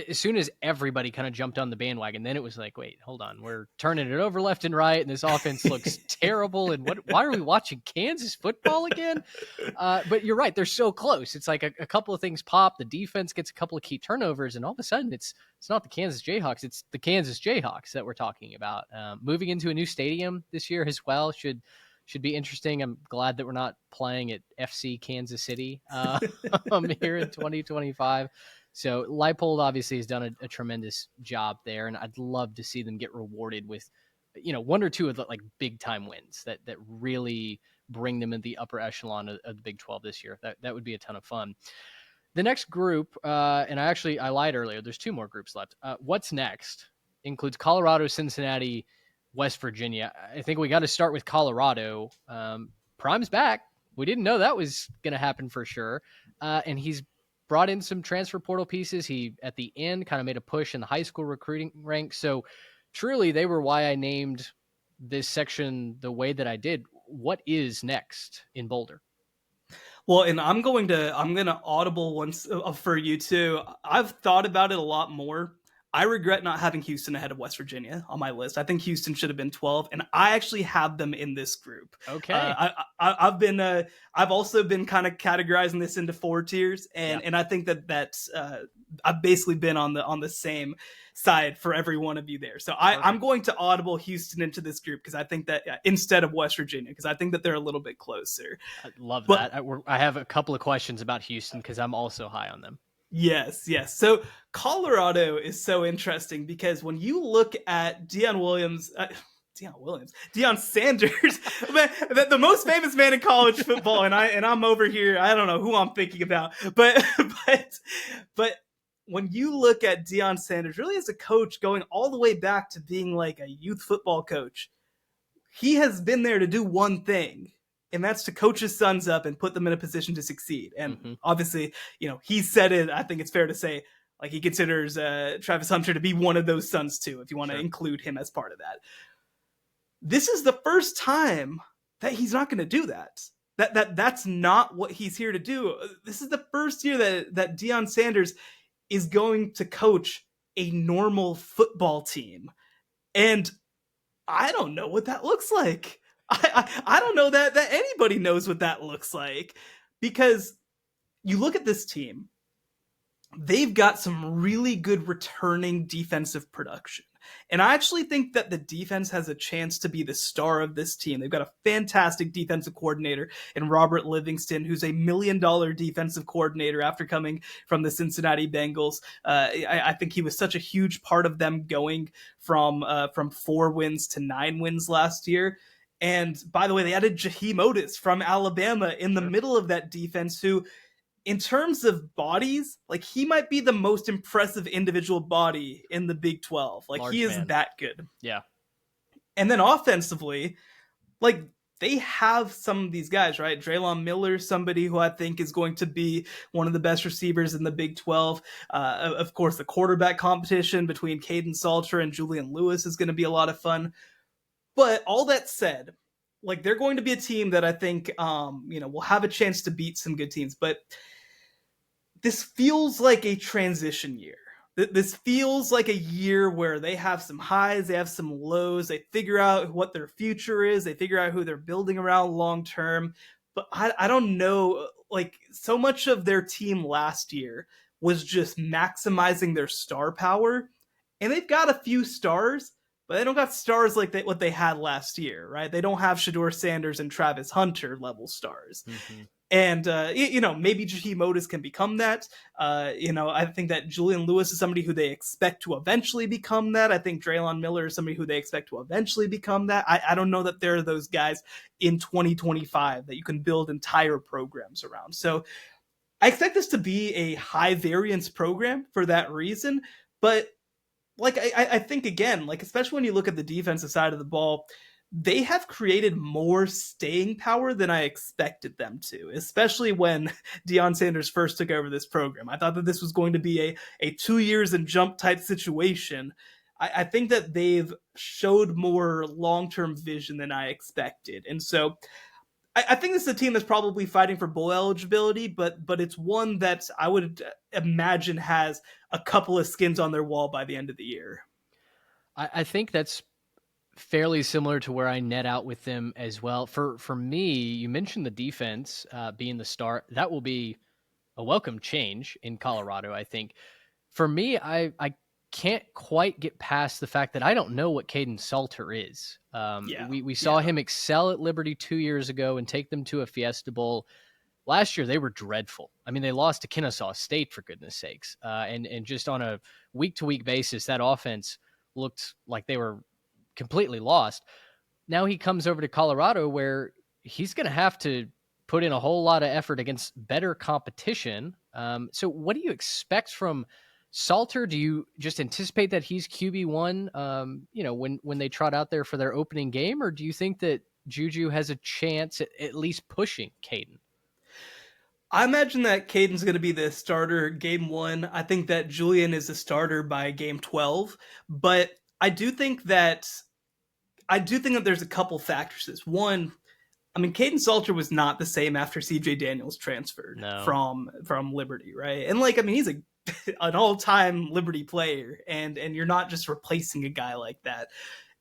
[SPEAKER 3] as soon as everybody kind of jumped on the bandwagon, then it was like, wait, hold on, we're turning it over left and right, and this offense looks terrible. And why are we watching Kansas football again? But you're right, they're so close. It's like a couple of things pop, the defense gets a couple of key turnovers, and all of a sudden it's not the Kansas Jayhawks, it's the Kansas Jayhawks that we're talking about. Moving into a new stadium this year as well should be interesting. I'm glad that we're not playing at FC Kansas City here in 2025. So Leipold obviously has done a tremendous job there, and I'd love to see them get rewarded with, one or two of the like big time wins that really bring them in the upper echelon of the Big 12 this year. That would be a ton of fun. The next group, and I lied earlier, there's two more groups left. What's next includes Colorado, Cincinnati, West Virginia. I think we got to start with Colorado. Prime's back. We didn't know that was going to happen for sure. And he's brought in some transfer portal pieces. He, at the end, kind of made a push in the high school recruiting ranks. So truly, they were why I named this section the way that I did. What is next in Boulder?
[SPEAKER 4] Well, and I'm gonna audible once for you too. I've thought about it a lot more. I regret not having Houston ahead of West Virginia on my list. I think Houston should have been 12, and I actually have them in this group.
[SPEAKER 3] Okay.
[SPEAKER 4] I've also been kind of categorizing this into 4 tiers, and I think that's I've basically been on the same side for every one of you there. So I'm going to audible Houston into this group because I think that instead of West Virginia, because I think that they're a little bit closer.
[SPEAKER 3] I love that. I have a couple of questions about Houston because I'm also high on them.
[SPEAKER 4] Yes. So Colorado is so interesting because when you look at Deion Sanders, man, the most famous man in college football, and I'm over here, I don't know who I'm thinking about, but when you look at Deion Sanders, really as a coach, going all the way back to being like a youth football coach, he has been there to do one thing. And that's to coach his sons up and put them in a position to succeed. And obviously, he said it, I think it's fair to say, like he considers Travis Hunter to be one of those sons too, if you want to include him as part of that. This is the first time that he's not going to do that. That's not what he's here to do. This is the first year that Deion Sanders is going to coach a normal football team. And I don't know what that looks like. I don't know that anybody knows what that looks like, because you look at this team, they've got some really good returning defensive production. And I actually think that the defense has a chance to be the star of this team. They've got a fantastic defensive coordinator in Robert Livingston, who's $1 million defensive coordinator after coming from the Cincinnati Bengals. I think he was such a huge part of them going from 4 wins to 9 wins last year. And by the way, they added Jaheim Oatis from Alabama in the middle of that defense, who, in terms of bodies, like he might be the most impressive individual body in the Big 12. Like large he is man. That good.
[SPEAKER 3] Yeah.
[SPEAKER 4] And then offensively, like they have some of these guys, right? Draylon Miller, somebody who I think is going to be one of the best receivers in the Big 12. Of course, the quarterback competition between Caden Salter and Julian Lewis is going to be a lot of fun. But all that said, like they're going to be a team that I think, will have a chance to beat some good teams. But this feels like a transition year. This feels like a year where they have some highs, they have some lows, they figure out what their future is, they figure out who they're building around long term. But I don't know, like so much of their team last year was just maximizing their star power. And they've got a few stars, but they don't got stars like what they had last year, right? They don't have Shedeur Sanders and Travis Hunter level stars. Mm-hmm. And, maybe Jaheim Oatis can become that. I think that Julian Lewis is somebody who they expect to eventually become that. I think Draylon Miller is somebody who they expect to eventually become that. I don't know that there are those guys in 2025 that you can build entire programs around. So I expect this to be a high variance program for that reason. But like, I think, again, like, especially when you look at the defensive side of the ball, they have created more staying power than I expected them to, especially when Deion Sanders first took over this program. I thought that this was going to be a 2 years and jump type situation. I think that they've showed more long-term vision than I expected. And so I think this is a team that's probably fighting for bowl eligibility, but it's one that I would imagine has a couple of skins on their wall by the end of the year.
[SPEAKER 3] I think that's fairly similar to where I net out with them as well. For me, you mentioned the defense being the star. That will be a welcome change in Colorado, I think. For me, I can't quite get past the fact that I don't know what Caden Salter is. We saw him excel at Liberty 2 years ago and take them to a Fiesta Bowl. Last year, they were dreadful. I mean, they lost to Kennesaw State, for goodness sakes. And just on a week-to-week basis, that offense looked like they were completely lost. Now he comes over to Colorado where he's going to have to put in a whole lot of effort against better competition. So what do you expect from Salter? Do you just anticipate that he's QB1, when they trot out there for their opening game? Or do you think that Juju has a chance at least pushing Caden?
[SPEAKER 4] I imagine that Caden's going to be the starter game 1. I think that Julian is the starter by game 12. But I do think that there's a couple factors to this. One, I mean, Caden Salter was not the same after CJ Daniels transferred from Liberty, right? And he's an all-time Liberty player, and you're not just replacing a guy like that.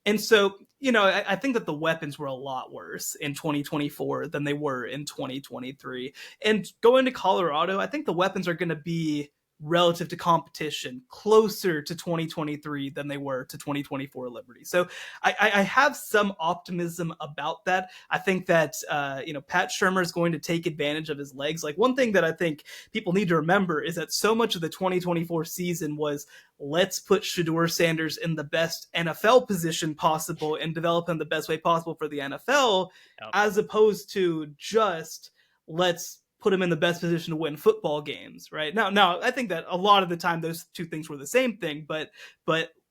[SPEAKER 4] And so, I think that the weapons were a lot worse in 2024 than they were in 2023. And going to Colorado, I think the weapons are going to be relative to competition closer to 2023 than they were to 2024 Liberty. So I have some optimism about that. I think that, Pat Shurmur is going to take advantage of his legs. Like, one thing that I think people need to remember is that so much of the 2024 season was, let's put Shedeur Sanders in the best NFL position possible and develop him the best way possible for the NFL, as opposed to just let's put him in the best position to win football games, right? Now, I think that a lot of the time those two things were the same thing, but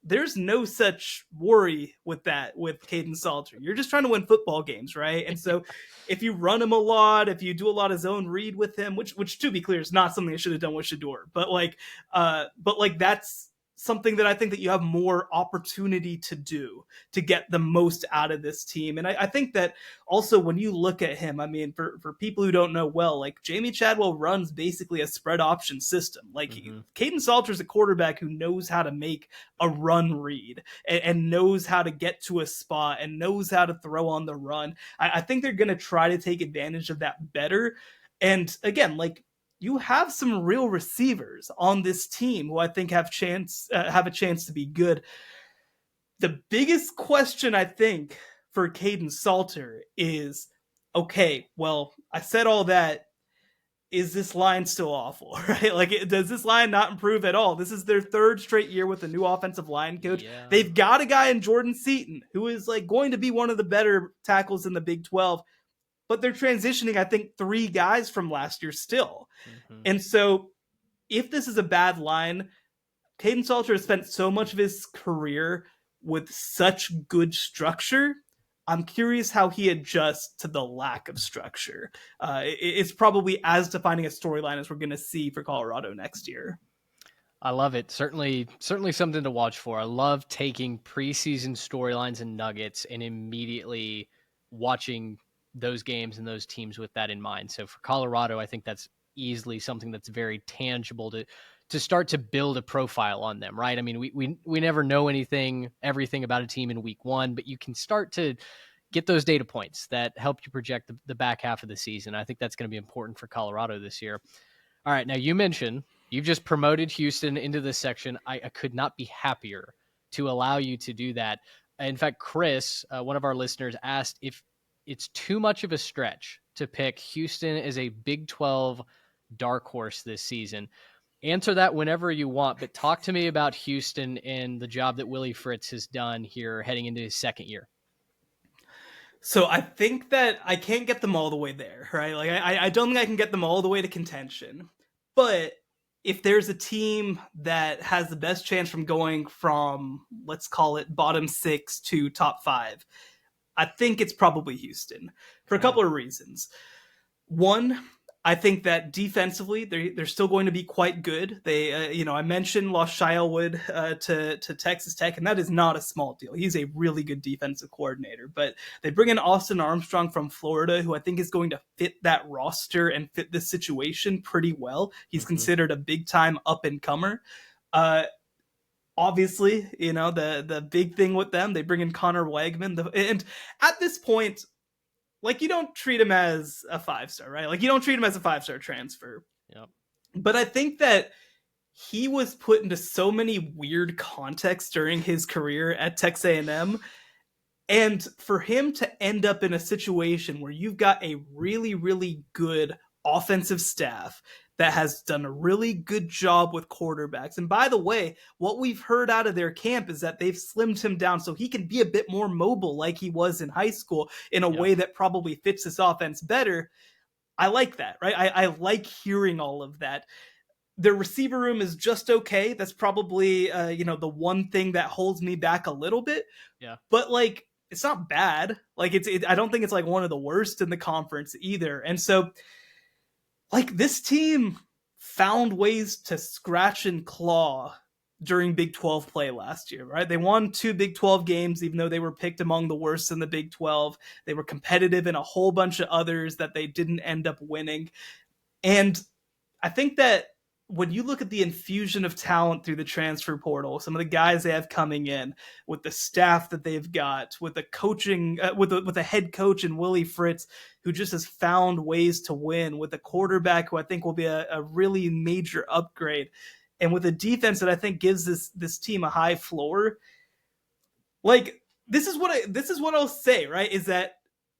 [SPEAKER 4] there's no such worry with that with Caden Salter. You're just trying to win football games, right? And so if you run him a lot, if you do a lot of zone read with him, which to be clear is not something I should have done with Shedeur, but that's something that I think that you have more opportunity to do to get the most out of this team. And I think that also when you look at him, I mean, for people who don't know well, like, Jamie Chadwell runs basically a spread option system. Like, Caden Salter is a quarterback who knows how to make a run read and knows how to get to a spot and knows how to throw on the run. I think they're going to try to take advantage of that better. And again, you have some real receivers on this team who I think have a chance to be good. The biggest question, I think, for Caden Salter is, okay, well, I said all that. Is this line still awful, right? Does this line not improve at all? This is their third straight year with a new offensive line coach. Yeah. They've got a guy in Jordan Seaton who is going to be one of the better tackles in the Big 12. But they're transitioning, I think, 3 guys from last year still. And so if this is a bad line, Caden Salter has spent so much of his career with such good structure. I'm curious how he adjusts to the lack of structure. It's probably as defining a storyline as we're going to see for Colorado next year.
[SPEAKER 3] I love it. Certainly something to watch for. I love taking preseason storylines and nuggets and immediately watching those games and those teams with that in mind. So for Colorado, I think that's easily something that's very tangible to start to build a profile on them, right? I mean, we never know everything about a team in week 1, but you can start to get those data points that help you project the back half of the season. I think that's going to be important for Colorado this year. All right. Now, you mentioned you've just promoted Houston into this section. I could not be happier to allow you to do that. In fact, Chris, one of our listeners, asked if it's too much of a stretch to pick Houston as a Big 12 dark horse this season. Answer that whenever you want, but talk to me about Houston and the job that Willie Fritz has done here heading into his second year.
[SPEAKER 4] So I think that I can't get them all the way there, right? I don't think I can get them all the way to contention. But if there's a team that has the best chance from going from, let's call it, bottom 6 to top 5, I think it's probably Houston for a couple of reasons. One, I think that defensively they're still going to be quite good. They, I mentioned lost Shai Elwood to Texas Tech, and that is not a small deal. He's a really good defensive coordinator. But they bring in Austin Armstrong from Florida, who I think is going to fit that roster and fit this situation pretty well. He's considered a big time up and comer. Obviously, the big thing with them, they bring in Connor Wegman. And at this point, you don't treat him as a 5-star, right? You don't treat him as a 5-star transfer.
[SPEAKER 3] Yep.
[SPEAKER 4] But I think that he was put into so many weird contexts during his career at Texas A&M. And for him to end up in a situation where you've got a really, really good offensive staff that has done a really good job with quarterbacks. And by the way, what we've heard out of their camp is that they've slimmed him down so he can be a bit more mobile like he was in high school in a way that probably fits this offense better. I like that, right? I like hearing all of that. Their receiver room is just okay. That's probably, the one thing that holds me back a little bit.
[SPEAKER 3] Yeah.
[SPEAKER 4] But like, it's not bad. Like I don't think it's like one of the worst in the conference either. And so like this team found ways to scratch and claw during Big 12 play last year, right? They won 2 Big 12 games, even though they were picked among the worst in the Big 12. They were competitive in a whole bunch of others that they didn't end up winning. And I think that when you look at the infusion of talent through the transfer portal, some of the guys they have coming in, with the staff that they've got, with the coaching, with a head coach in Willie Fritz, who just has found ways to win, with a quarterback who I think will be a really major upgrade, and with a defense that I think gives this team a high floor. Like this is what I'll say, right? Is that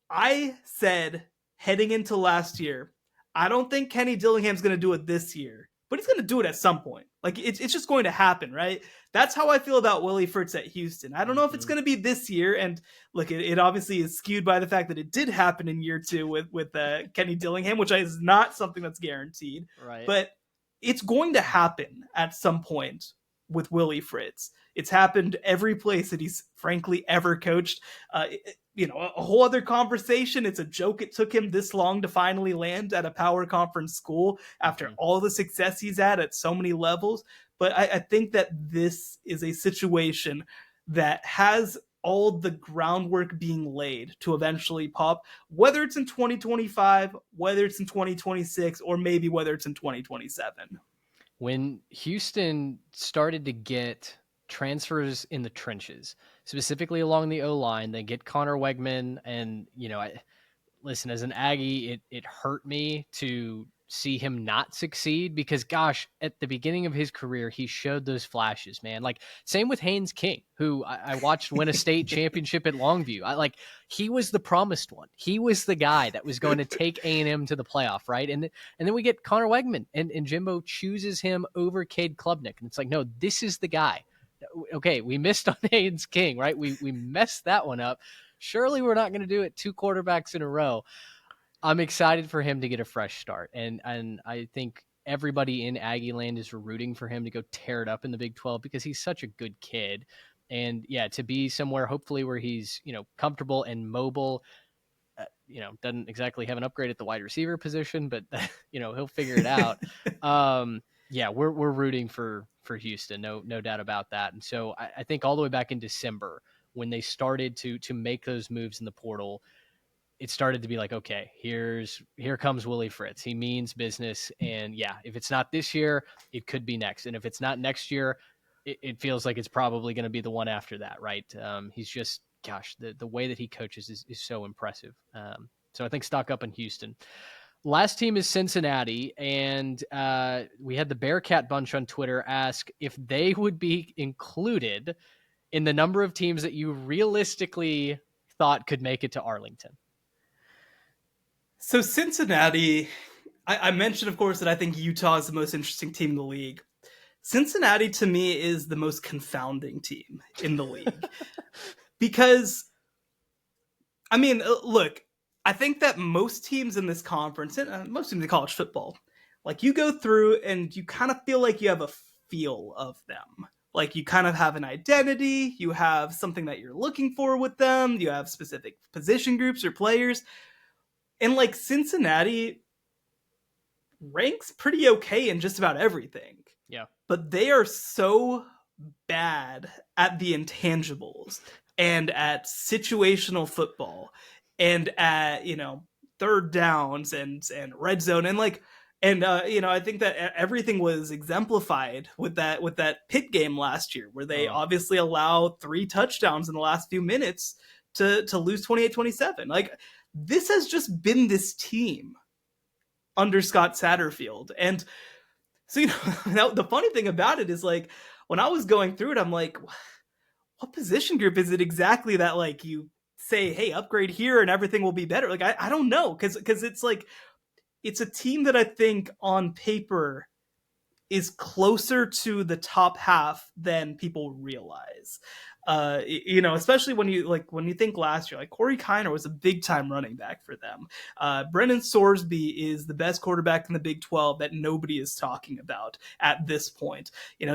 [SPEAKER 4] I said heading into last year, I don't think Kenny Dillingham's going to do it this year, but he's going to do it at some point. Like it's just going to happen, right? That's how I feel about Willie Fritz at Houston. I don't know if it's going to be this year, and look, it obviously is skewed by the fact that it did happen in year 2 with Kenny Dillingham, which is not something that's guaranteed.
[SPEAKER 3] Right.
[SPEAKER 4] But it's going to happen at some point with Willie Fritz. It's happened every place that he's frankly ever coached. A whole other conversation. It's a joke it took him this long to finally land at a power conference school after all the success he's had at so many levels. But I think that this is a situation that has all the groundwork being laid to eventually pop, whether it's in 2025, whether it's in 2026, or maybe whether it's in 2027.
[SPEAKER 3] When Houston started to get transfers in the trenches, specifically along the O-line, they get Connor Wegman, and listen, as an Aggie, it hurt me to see him not succeed because, gosh, at the beginning of his career, he showed those flashes, man. Like, same with Haynes King, who I watched win a state championship at Longview. He was the promised one. He was the guy that was going to take A&M to the playoff, right? And then we get Connor Wegman, and Jimbo chooses him over Cade Klubnik. And it's like, no, this is the guy. Okay, we missed on Haynes King, right? We messed that one up. Surely we're not going to do it 2 quarterbacks in a row. I'm excited for him to get a fresh start. And I think everybody in Aggie land is rooting for him to go tear it up in the Big 12 because he's such a good kid. And yeah, to be somewhere hopefully where he's, comfortable and mobile, doesn't exactly have an upgrade at the wide receiver position, but he'll figure it out. Yeah, we're rooting for Houston, no doubt about that. And so I think all the way back in December when they started to make those moves in the portal, it started to be like, okay, here comes Willie Fritz. He means business. And yeah, if it's not this year, it could be next. And if it's not next year, it feels like it's probably going to be the one after that, right? He's just, gosh, the way that he coaches is so impressive. So I think stock up in Houston. Last team is Cincinnati, and we had the Bearcat bunch on Twitter ask if they would be included in the number of teams that you realistically thought could make it to Arlington.
[SPEAKER 4] So Cincinnati, I mentioned, of course, that I think Utah is the most interesting team in the league. Cincinnati, to me, is the most confounding team in the league. Because, look, I think that most teams in this conference, and most teams in college football, like you go through and you kind of feel like you have a feel of them. Like you kind of have an identity, you have something that you're looking for with them, you have specific position groups or players. And like Cincinnati ranks pretty okay in just about everything.
[SPEAKER 3] Yeah. But
[SPEAKER 4] they are so bad at the intangibles and at situational football and at, third downs and red zone. And I think that everything was exemplified with that Pitt game last year where they obviously allowed 3 touchdowns in the last few minutes to lose 28-27. Like, this has just been this team under Scott Satterfield. And so, the funny thing about it is, like, when I was going through it, I'm like, what position group is it exactly that, like, you say, hey, upgrade here and everything will be better? Like, I don't know. Cause it's like, it's a team that I think on paper is closer to the top half than people realize. Especially when you think last year, like Corey Kiner was a big time running back for them. Brendan Sorsby is the best quarterback in the Big 12 that nobody is talking about at this point.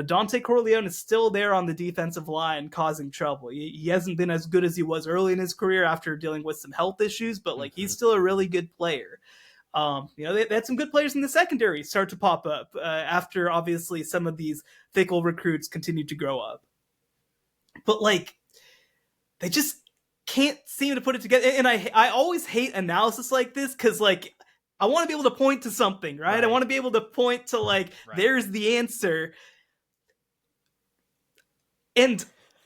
[SPEAKER 4] Dante Corleone is still there on the defensive line causing trouble. He hasn't been as good as he was early in his career after dealing with some health issues, but he's still a really good player. They had some good players in the secondary start to pop up after obviously some of these fickle recruits continued to grow up. But they just can't seem to put it together. And I always hate analysis like this because I want to be able to point to something, right? I want to be able to point to there's the answer. And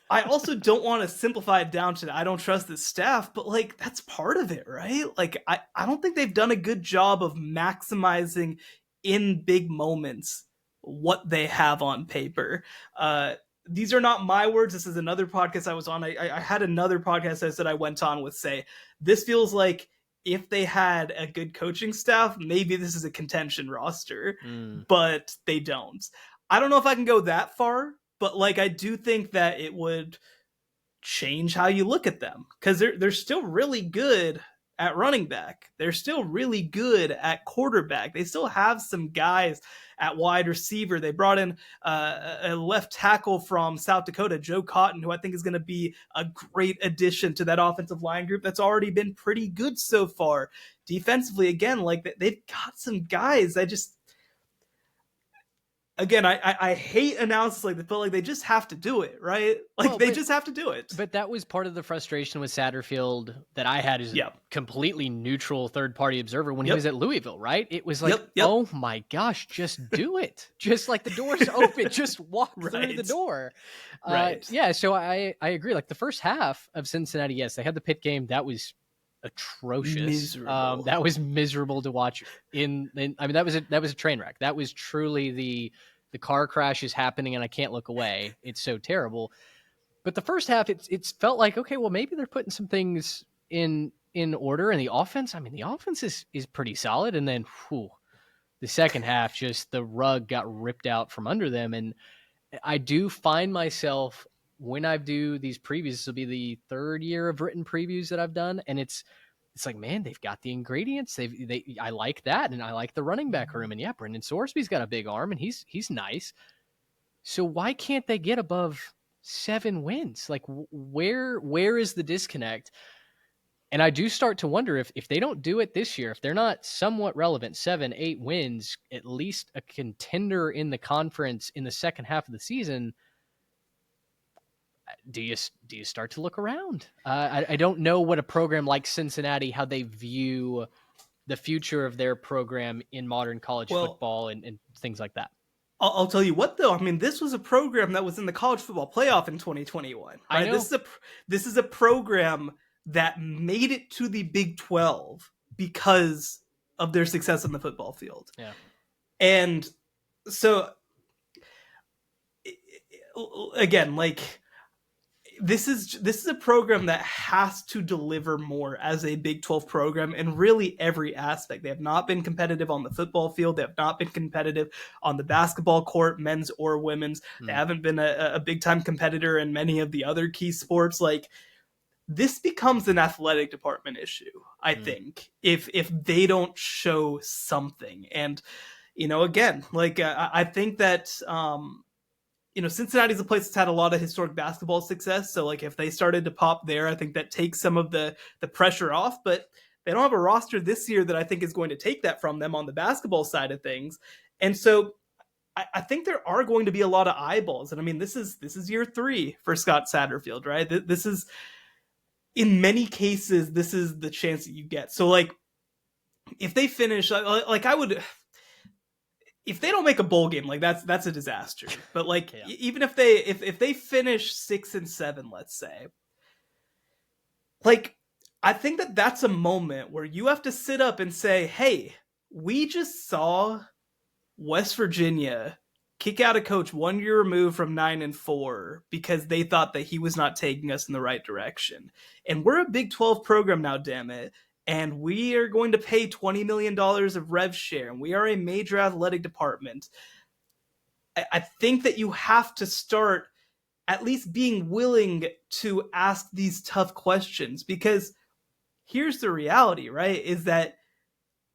[SPEAKER 4] I also don't want to simplify it down to I don't trust this staff, but that's part of it, right? I don't think they've done a good job of maximizing in big moments what they have on paper. These are not my words. This is another podcast I was on. I had another podcast I went on with say, this feels like if they had a good coaching staff, maybe this is a contention roster, but they don't. I don't know if I can go that far, but I do think that it would change how you look at them because they're still really good at running back. They're still really good at quarterback. They still have some guys at wide receiver. They brought in a left tackle from South Dakota, Joe Cotton, who I think is going to be a great addition to that offensive line group that's already been pretty good so far. Defensively, again, they've got some guys. I hate analysis like this, but they just have to do it, right? They just have to do it.
[SPEAKER 3] But that was part of the frustration with Satterfield that I had as a completely neutral third-party observer when he was at Louisville, right? It was oh my gosh, just do it. Just the door's open, just walk through the door. Yeah, so I agree. The first half of Cincinnati, yes, they had the Pitt game. That was atrocious. That was miserable to watch. That was a train wreck. That was truly the car crash is happening and I can't look away. It's so terrible. But the first half, it's felt like, okay, well, maybe they're putting some things in order. And the offense, the offense is pretty solid. And then the second half, just the rug got ripped out from under them. And I do find myself when I do these previews, this will be the third year of written previews that I've done. And it's man, they've got the ingredients. I like that. And I like the running back room. And yeah, Brendan Sorsby's got a big arm and he's nice. So why can't they get above 7 wins? Where is the disconnect? And I do start to wonder if they don't do it this year, if they're not somewhat relevant, 7-8 wins, at least a contender in the conference in the second half of the season, do you start to look around? I don't know what a program like Cincinnati, how they view the future of their program in modern college football and things like that.
[SPEAKER 4] I'll tell you what, though. This was a program that was in the college football playoff in 2021. Right?
[SPEAKER 3] I know.
[SPEAKER 4] This is a program that made it to the Big 12 because of their success on the football field.
[SPEAKER 3] Yeah.
[SPEAKER 4] And so, again, this is a program that has to deliver more as a Big 12 program in really every aspect. They have not been competitive on the football field. They have not been competitive on the basketball court, men's or women's. They haven't been a big time competitor in many of the other key sports. This becomes an athletic department issue, I think, if they don't show something. And, again, I think that, Cincinnati's a place that's had a lot of historic basketball success. So if they started to pop there, I think that takes some of the pressure off, but they don't have a roster this year that I think is going to take that from them on the basketball side of things. And so I think there are going to be a lot of eyeballs. And this is year 3 for Scott Satterfield, right? This is, in many cases, this is the chance that you get. So if they finish, if they don't make a bowl game, that's a disaster. But even if they finish 6-7, let's say, I think that's a moment where you have to sit up and say, hey, we just saw West Virginia kick out a coach 1 year removed from 9-4 because they thought that he was not taking us in the right direction. And we're a Big 12 program now, damn it. and we are going to pay $20 million of rev share, and we are a major athletic department. I think that you have to start at least being willing to ask these tough questions, because here's the reality, right? Is that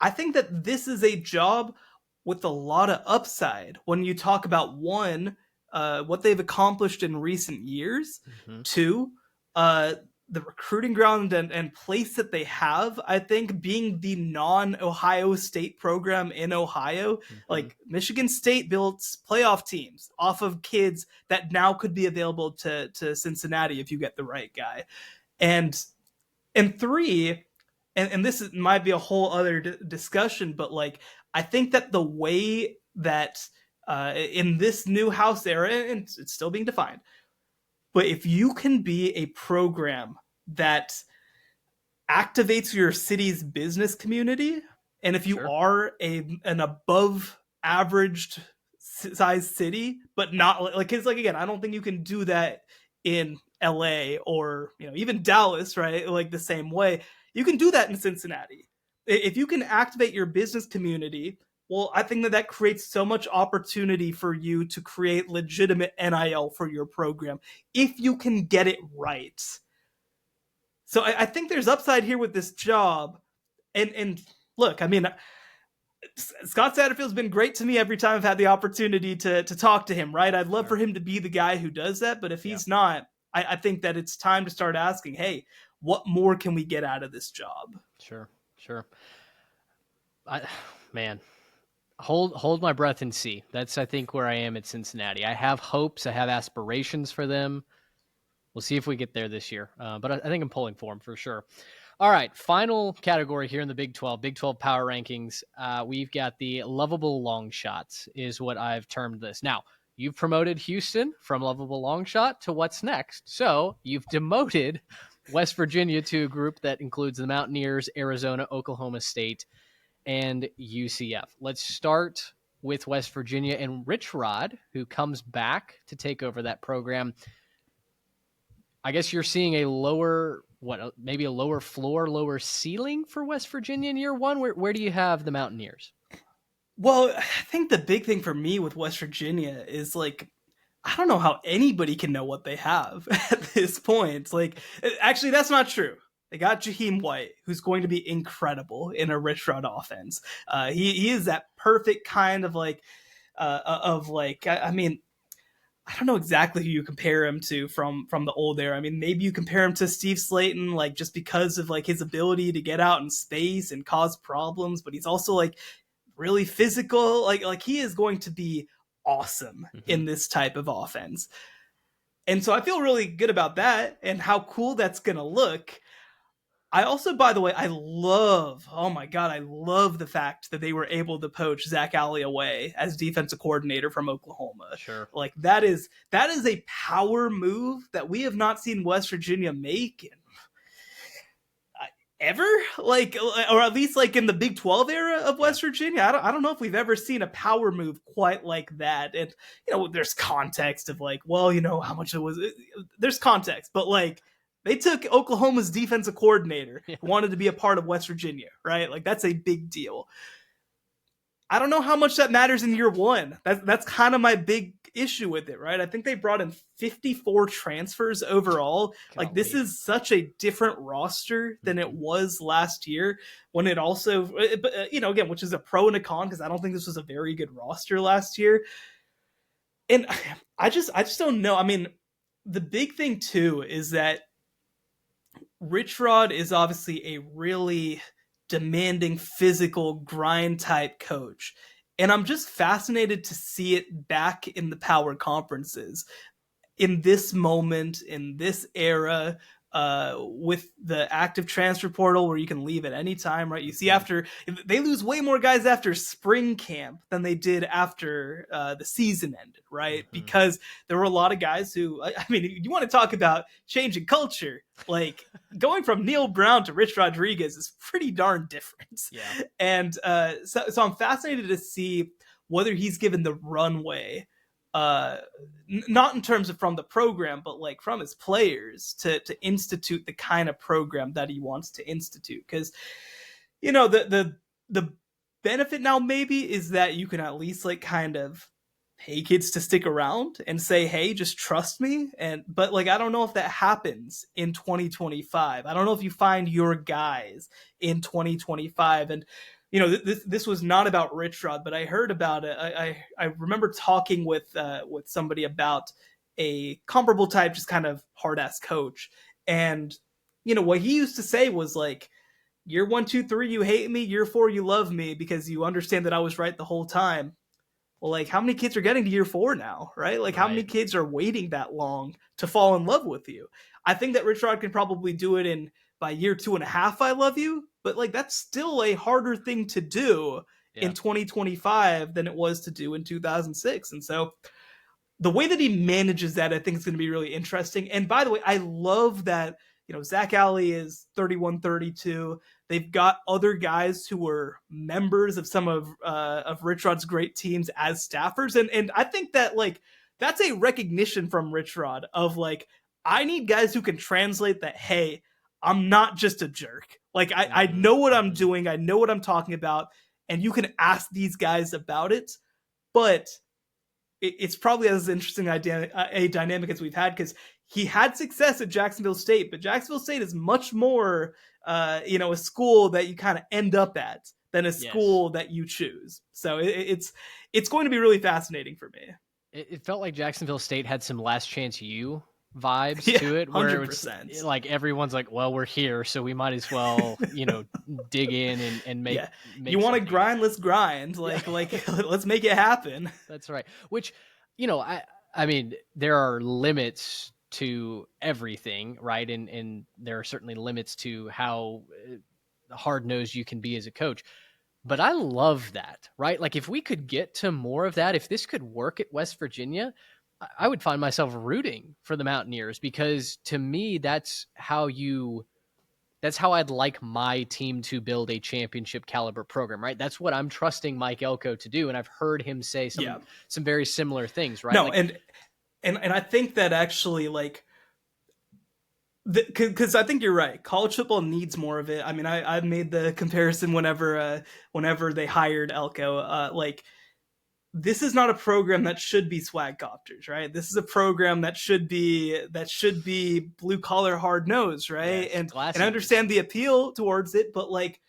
[SPEAKER 4] I think that this is a job with a lot of upside when you talk about one, what they've accomplished in recent years, two, the recruiting ground and place that they have. I think being the non-Ohio State program in Ohio, like Michigan State built playoff teams off of kids that now could be available to Cincinnati if you get the right guy. And three, and this might be a whole other discussion, but like, I think that the way that in this new house era, and it's still being defined, but if you can be a program that activates your city's business community, and if you are an above averaged size city, but not like, it's like, again, I don't think you can do that in LA or, you know, even Dallas, right? Like the same way. You can do that in Cincinnati. If you can activate your business community, well, I think that creates so much opportunity for you to create legitimate NIL for your program if you can get it right. So I think there's upside here with this job. And look, I mean, Scott Satterfield's been great to me every time I've had the opportunity to talk to him, right? I'd love for him to be the guy who does that. But if he's not, I think that it's time to start asking, hey, what more can we get out of this job?
[SPEAKER 3] Sure. Man, hold my breath and see. That's, I think, where I am at Cincinnati. I have hopes. I have aspirations for them. We'll see if we get there this year. But I think I'm pulling for them for sure. All right, final category here in the Big 12 Power Rankings. We've got the lovable long shots is what I've termed this. Now, you've promoted Houston from lovable long shot to what's next. So you've demoted West Virginia to a group that includes the Mountaineers, Arizona, Oklahoma State, and UCF. Let's start with West Virginia and Rich Rod, who comes back to take over that program. I guess you're seeing a lower, maybe a lower floor, lower ceiling for West Virginia in year one. Where do you have the Mountaineers?
[SPEAKER 4] Well, I think the big thing for me with West Virginia is, like, I don't know how anybody can know what they have at this point. Like, actually, that's not true. They got Jaheim White, who's going to be incredible in a Rich Rod offense. He is that perfect kind of I mean, I don't know exactly who you compare him to from the old era. I mean, maybe you compare him to Steve Slayton, like, just because of like his ability to get out in space and cause problems, but he's also like really physical. Like he is going to be awesome in this type of offense. And so I feel really good about that and how cool that's going to look. I also, by the way, I love the fact that they were able to poach Zach Alley away as defensive coordinator from Oklahoma. Sure. Like that is a power move that we have not seen West Virginia make ever, like, or at least like in the Big 12 era of West Virginia. I don't know if we've ever seen a power move quite like that. And, you know, there's context of like, well, you know, how much it was, there's context, but like, they took Oklahoma's defensive coordinator who wanted to be a part of West Virginia, right? Like that's a big deal. I don't know how much that matters in year one. That's kind of my big issue with it, right? I think they brought in 54 transfers overall. Like this is such a different roster than it was last year when it also, you know, again, which is a pro and a con because I don't think this was a very good roster last year. And I just don't know. I mean, the big thing too is that Rich Rod is obviously a really demanding physical grind type coach. And I'm just fascinated to see it back in the power conferences in this moment, in this era, with the active transfer portal where you can leave at any time, right? You see, after they lose way more guys after spring camp than they did after the season ended, right? Because there were a lot of guys who, I mean, you want to talk about changing culture, like going from Neil Brown to Rich Rodriguez is pretty darn different. Yeah. And so I'm fascinated to see whether he's given the runway not in terms of from the program, but like from his players to institute the kind of program that he wants to institute. Because, you know, the benefit now maybe is that you can at least like kind of pay kids to stick around and say, hey, just trust me. But like, I don't know if that happens in 2025. I don't know if you find your guys in 2025. And, you know, this was not about Rich Rod, but I heard about it. I remember talking with somebody about a comparable type, just kind of hard ass coach. And, you know, what he used to say was like, year 1, 2, 3, you hate me. Year 4, you love me because you understand that I was right the whole time. Well, like, how many kids are getting to year 4 now, right? Like, how many kids are waiting that long to fall in love with you? I think that Rich Rod can probably do it by year 2.5, I love you. But, like, that's still a harder thing to do in 2025 than it was to do in 2006. And so the way that he manages that, I think is going to be really interesting. And by the way, I love that, you know, Zach Alley is 31, 32. They've got other guys who were members of some of Rich Rod's great teams as staffers. And I think that, like, that's a recognition from Rich Rod of, like, I need guys who can translate that, hey, I'm not just a jerk. Like, I know what I'm doing. I know what I'm talking about. And you can ask these guys about it. But it's probably as interesting a dynamic as we've had, because he had success at Jacksonville State, but Jacksonville State is much more, you know, a school that you kind of end up at than a school that you choose. So it's going to be really fascinating for me.
[SPEAKER 3] It felt like Jacksonville State had some Last Chance U vibes to it, where 100%. It's like everyone's like, well, we're here, so we might as well, you know, dig in and make.
[SPEAKER 4] You want to grind? Let's grind. Like let's make it happen.
[SPEAKER 3] That's right. Which, you know, I mean, there are limits to everything, right? And there are certainly limits to how hard-nosed you can be as a coach. But I love that, right? Like, if we could get to more of that, if this could work at West Virginia, I would find myself rooting for the Mountaineers, because to me, that's how I'd like my team to build a championship caliber program, right? That's what I'm trusting Mike Elko to do. And I've heard him say some very similar things, right?
[SPEAKER 4] No, like, and I think that actually, like, because I think you're right. College football needs more of it. I mean, I made the comparison whenever they hired Elko. Like, this is not a program that should be swag copters, right? This is a program that should be blue collar, hard nosed, right?
[SPEAKER 3] Yes,
[SPEAKER 4] and I understand the appeal towards it, but like,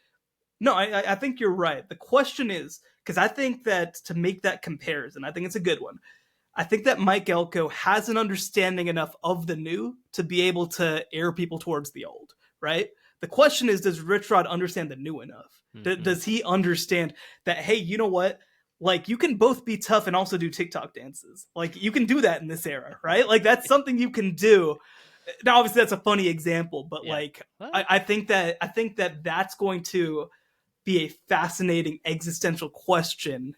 [SPEAKER 4] no, I think you're right. The question is, because I think that to make that comparison, I think it's a good one. I think that Mike Elko has an understanding enough of the new to be able to air people towards the old, right? The question is, does Rich Rod understand the new enough? Mm-hmm. Does he understand that, hey, you know what? Like, you can both be tough and also do TikTok dances. Like, you can do that in this era, right? Like, that's something you can do. Now, obviously, that's a funny example, but like, I think that that's going to be a fascinating existential question.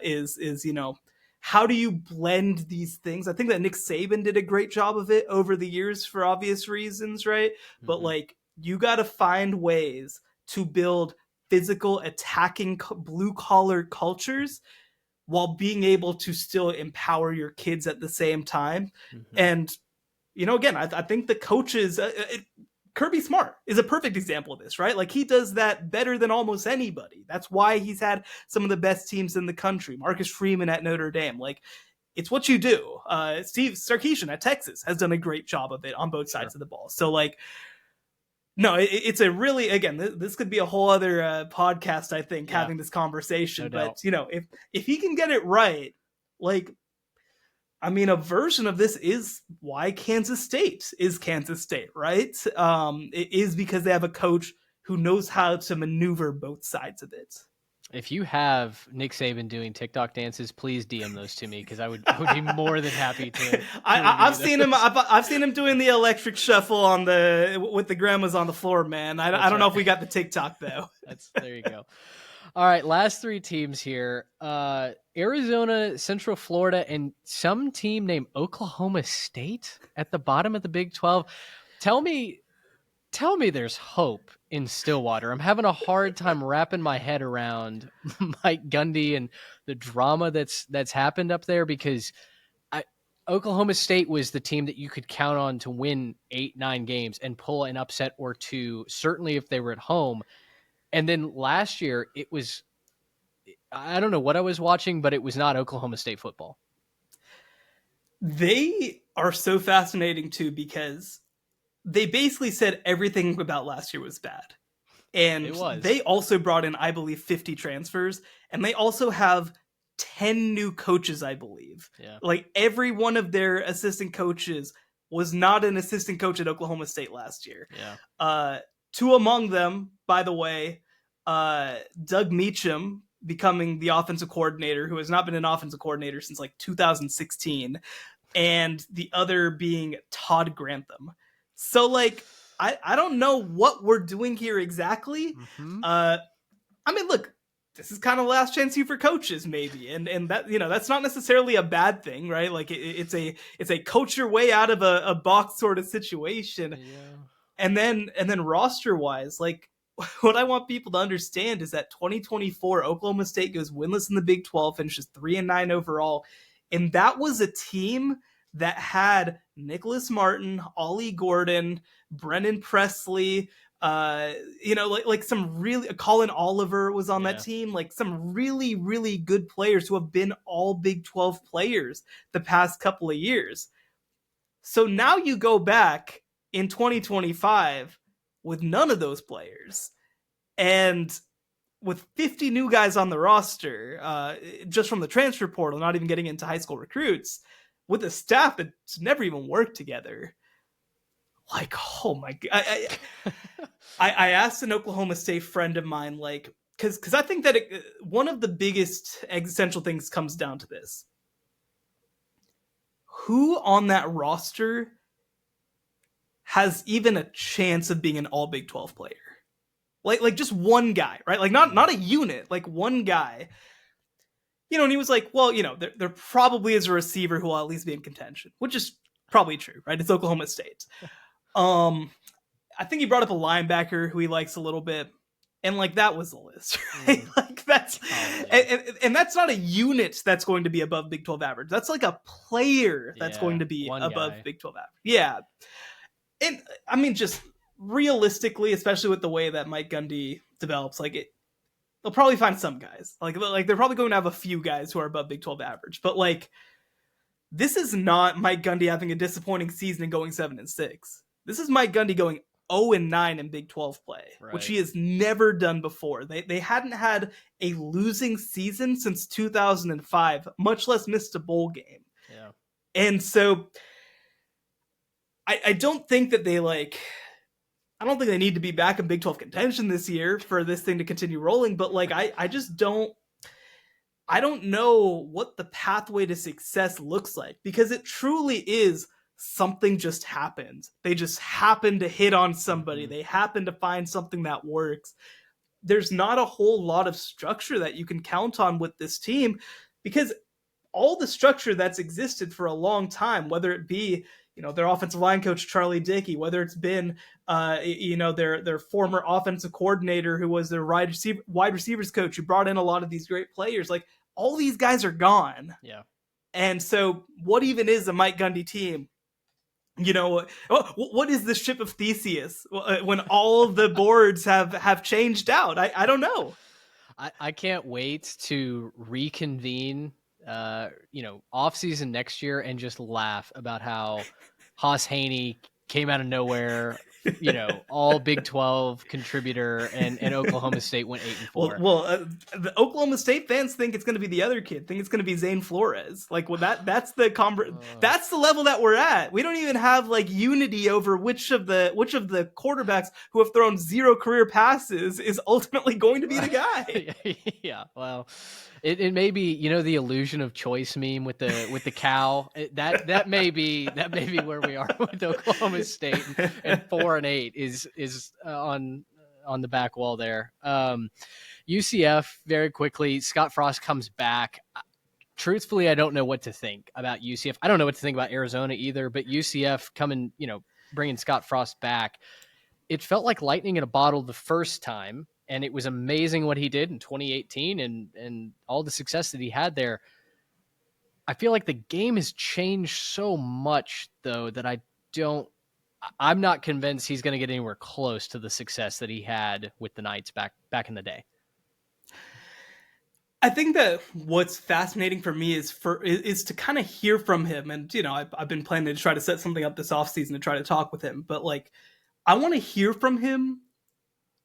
[SPEAKER 4] Is you know, how do you blend these things? I think that Nick Saban did a great job of it over the years for obvious reasons, right? Mm-hmm. But like, you got to find ways to build physical, attacking, blue collar cultures while being able to still empower your kids at the same time. Mm-hmm. And, you know, again, I think the coaches, Kirby Smart is a perfect example of this, right? Like, he does that better than almost anybody. That's why he's had some of the best teams in the country. Marcus Freeman at Notre Dame. Like, it's what you do. Steve Sarkisian at Texas has done a great job of it on both sides of the ball. So, like, no, it's a really, again, this could be a whole other podcast, I think, having this conversation. No doubt. But, you know, if he can get it right, like, I mean, a version of this is why Kansas State is Kansas State, right? It is because they have a coach who knows how to maneuver both sides of it.
[SPEAKER 3] If you have Nick Saban doing TikTok dances, please DM those to me, because I would be more than happy to.
[SPEAKER 4] I've seen him doing the electric shuffle with the grandmas on the floor, man. I don't know if we got the TikTok though.
[SPEAKER 3] There you go. All right, last three teams here: Arizona, Central Florida, and some team named Oklahoma State at the bottom of the Big 12. Tell me there's hope in Stillwater. I'm having a hard time wrapping my head around Mike Gundy and the drama that's happened up there, because Oklahoma State was the team that you could count on to win 8-9 games and pull an upset or two, certainly if they were at home. And then last year, it was, I don't know what I was watching, but it was not Oklahoma State football.
[SPEAKER 4] They are so fascinating too, because they basically said everything about last year was bad. And they also brought in, I believe, 50 transfers. And they also have 10 new coaches, I believe.
[SPEAKER 3] Yeah.
[SPEAKER 4] Like every one of their assistant coaches was not an assistant coach at Oklahoma State last year.
[SPEAKER 3] Yeah.
[SPEAKER 4] Two among them, by the way, Doug Meacham becoming the offensive coordinator, who has not been an offensive coordinator since like 2016, and the other being Todd Grantham. So like, I don't know what we're doing here exactly.
[SPEAKER 3] Mm-hmm.
[SPEAKER 4] I mean, look, this is kind of last chance you for coaches, maybe, and that, you know, that's not necessarily a bad thing, right? Like it's a coach your way out of a box sort of situation.
[SPEAKER 3] Yeah.
[SPEAKER 4] And then roster wise, like what I want people to understand is that 2024 Oklahoma State goes winless in the Big 12, finishes 3-9 overall, and that was a team that had Nicholas Martin, Ollie Gordon, Brennan Presley, like some really, Colin Oliver was on that team, like some really, really good players who have been all Big 12 players the past couple of years. So now you go back in 2025 with none of those players, and with 50 new guys on the roster, just from the transfer portal, not even getting into high school recruits, with a staff that's never even worked together. Like, oh my God. I asked an Oklahoma State friend of mine, like, because I think that one of the biggest existential things comes down to this. Who on that roster has even a chance of being an all Big 12 player? Like just one guy, right? Like not a unit, like one guy. You know, and he was like, well, you know, there probably is a receiver who will at least be in contention, which is probably true, right? It's Oklahoma State. I think he brought up a linebacker who he likes a little bit, and like that was the list, right? Like that's, and that's not a unit that's going to be above Big 12 average. That's like a player that's going to be above Big 12 average. Yeah. And I mean, just realistically, especially with the way that Mike Gundy develops, like they'll probably find some guys. Like they're probably going to have a few guys who are above Big 12 average. But like, this is not Mike Gundy having a disappointing season and going 7-6. This is Mike Gundy going 0-9 in Big 12 play, right, which he has never done before. They hadn't had a losing season since 2005, much less missed a bowl game.
[SPEAKER 3] Yeah.
[SPEAKER 4] And so I don't think that I don't think they need to be back in Big 12 contention this year for this thing to continue rolling, but like I don't know what the pathway to success looks like, because it truly is something just happened. They just happen to hit on somebody. They happen to find something that works. There's not a whole lot of structure that you can count on with this team, because all the structure that's existed for a long time, whether it be, you know, their offensive line coach, Charlie Dickey, whether it's been, their former offensive coordinator who was their wide receivers coach, who brought in a lot of these great players, like all these guys are gone.
[SPEAKER 3] Yeah.
[SPEAKER 4] And so what even is a Mike Gundy team? You know, what is the ship of Theseus when all of the boards have changed out? I don't know.
[SPEAKER 3] I can't wait to reconvene, off season next year and just laugh about how Haas Haney came out of nowhere, you know, all Big 12 contributor, and Oklahoma State went 8-4.
[SPEAKER 4] Well, the Oklahoma State fans think it's going to be the other kid. Think it's going to be Zane Flores. Like, well, that's the level that we're at. We don't even have like unity over which of the quarterbacks who have thrown 0 career passes is ultimately going to be the guy.
[SPEAKER 3] Yeah, well, it may be, you know, the illusion of choice meme with the cow. That may be where we are with Oklahoma State, and 4-8 is on the back wall there. UCF, very quickly, Scott Frost comes back. Truthfully, I don't know what to think about UCF. I don't know what to think about Arizona either, but UCF coming, you know, bringing Scott Frost back, it felt like lightning in a bottle the first time. And it was amazing what he did in 2018 and all the success that he had there. I feel like the game has changed so much, though, that I'm not convinced he's going to get anywhere close to the success that he had with the Knights back in the day.
[SPEAKER 4] I think that what's fascinating for me is to kind of hear from him. And, I've been planning to try to set something up this offseason to try to talk with him. But, like, I want to hear from him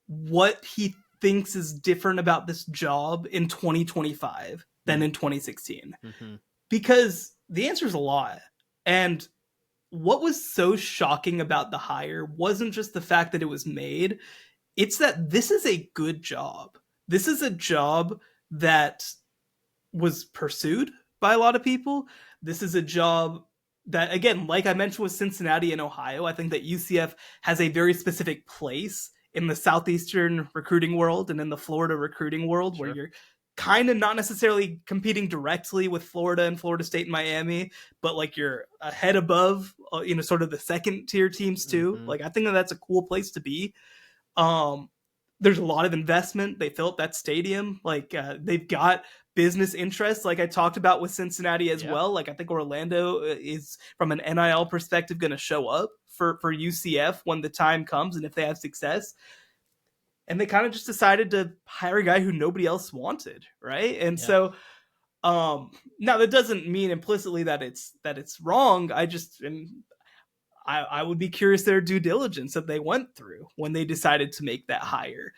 [SPEAKER 4] what he thinks is different about this job in 2025 than in 2016. Mm-hmm. Because the answer is a lot. And what was so shocking about the hire wasn't just the fact that it was made. It's that this is a good job. This is a job that was pursued by a lot of people. This is a job that, again, like I mentioned with Cincinnati and Ohio, I think that UCF has a very specific place in the Southeastern recruiting world and in the Florida recruiting world, sure, where you're kind of not necessarily competing directly with Florida and Florida State and Miami, but like you're a head above, sort of the second tier teams too. Mm-hmm. Like, I think that that's a cool place to be. There's a lot of investment. They fill up that stadium. Like, they've got business interests, like I talked about with Cincinnati as well. Like, I think Orlando is, from an NIL perspective, going to show up for UCF when the time comes and if they have success. And they kind of just decided to hire a guy who nobody else wanted, right? And so, now that doesn't mean implicitly that it's wrong. I would be curious their due diligence that they went through when they decided to make that hire.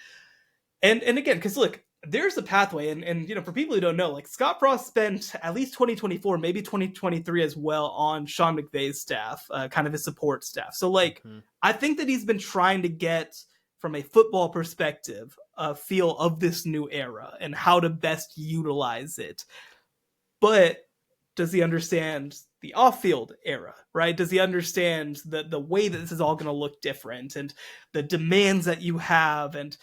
[SPEAKER 4] And again, because look, there's a pathway, and for people who don't know, like, Scott Frost spent at least 2024, maybe 2023 as well, on Sean McVay's staff, kind of his support staff. So, like, I think that he's been trying to get, from a football perspective, a feel of this new era and how to best utilize it. But does he understand the off-field era, right? Does he understand the way that this is all going to look different and the demands that you have? And,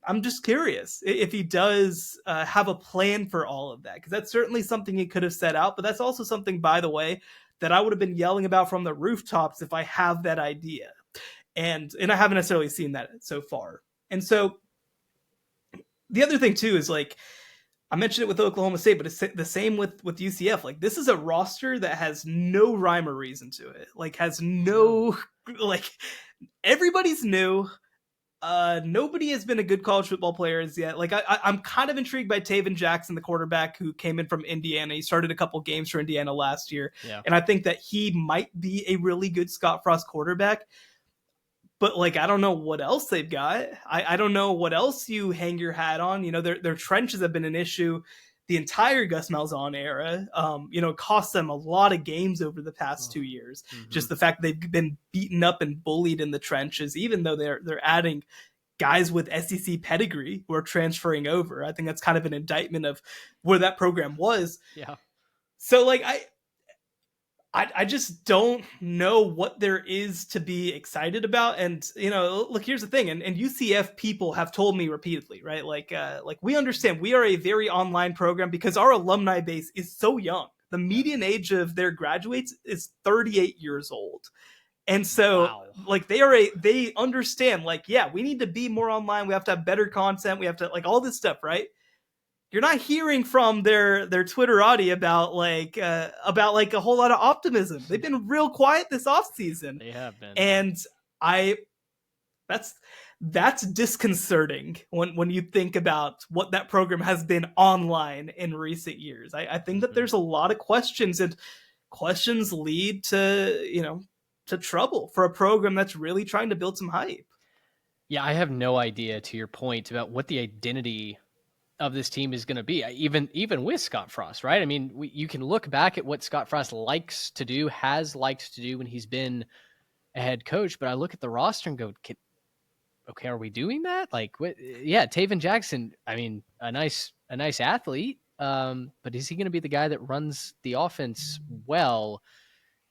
[SPEAKER 4] I'm just curious if he does have a plan for all of that, because that's certainly something he could have set out. But that's also something, by the way, that I would have been yelling about from the rooftops if I have that idea. And I haven't necessarily seen that so far. And so the other thing, too, is, like, I mentioned it with Oklahoma State, but it's the same with UCF. Like, this is a roster that has no rhyme or reason to it. Like, has no, like, everybody's new. Nobody has been a good college football player as yet. Like, I'm kind of intrigued by Taven Jackson, the quarterback who came in from Indiana. He started a couple games for Indiana last year. Yeah. And I think that he might be a really good Scott Frost quarterback. But, like, I don't know what else they've got. I don't know what else you hang your hat on. Their trenches have been an issue the entire Gus Malzahn era. It cost them a lot of games over the past 2 years. Mm-hmm. Just the fact that they've been beaten up and bullied in the trenches, even though they're adding guys with SEC pedigree who are transferring over. I think that's kind of an indictment of where that program was. Yeah. So, like, I just don't know what there is to be excited about. And, look, here's the thing. And UCF people have told me repeatedly, right? Like we understand we are a very online program because our alumni base is so young. The median age of their graduates is 38 years old. And so, like, they understand, like, yeah, we need to be more online. We have to have better content. We have to, like, all this stuff, right? You're not hearing from their Twitterati about a whole lot of optimism. They've been real quiet this offseason. They have been. And that's disconcerting when you think about what that program has been online in recent years. I think that there's a lot of questions, and questions lead to trouble for a program that's really trying to build some hype.
[SPEAKER 3] Yeah, I have no idea, to your point, about what the identity of this team is going to be, even with Scott Frost, right? I mean, you can look back at what Scott Frost has liked to do when he's been a head coach, but I look at the roster and go, okay, are we doing that? Like, yeah, Taven Jackson, I mean, a nice athlete, but is he going to be the guy that runs the offense well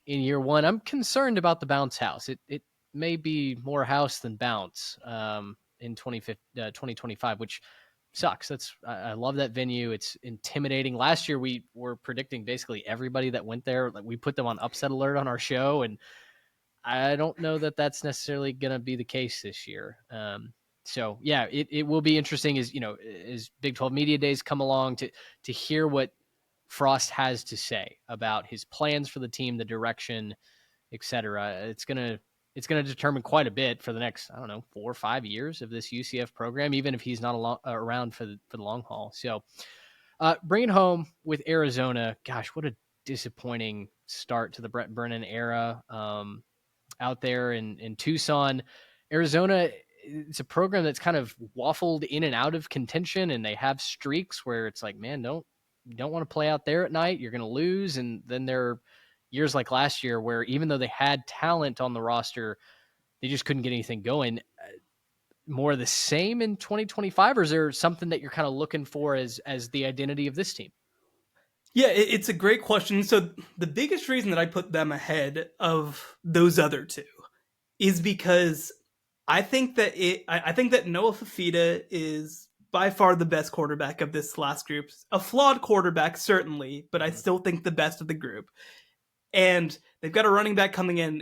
[SPEAKER 3] in year one? I'm concerned about the bounce house. It may be more house than bounce in 2025, which sucks. I love that venue. It's intimidating. Last year we were predicting basically everybody that went there. Like, we put them on upset alert on our show, and I don't know that that's necessarily going to be the case this year. So yeah, it will be interesting as Big 12 Media Days come along to hear what Frost has to say about his plans for the team, the direction, etc. It's gonna determine quite a bit for the next, I don't know, 4 or 5 years of this UCF program, even if he's not around for the long haul. So bring it home with Arizona. Gosh, what a disappointing start to the Brent Brennan era out there in Tucson. Arizona, it's a program that's kind of waffled in and out of contention, and they have streaks where it's like, man, you don't want to play out there at night. You're going to lose. And then there are years like last year where even though they had talent on the roster, they just couldn't get anything going. More of the same in 2025, or is there something that you're kind of looking for as the identity of this team?
[SPEAKER 4] Yeah, it's a great question. So the biggest reason that I put them ahead of those other two is because I think that Noah Fafita is by far the best quarterback of this last group. A flawed quarterback, certainly, but I still think the best of the group. And they've got a running back coming in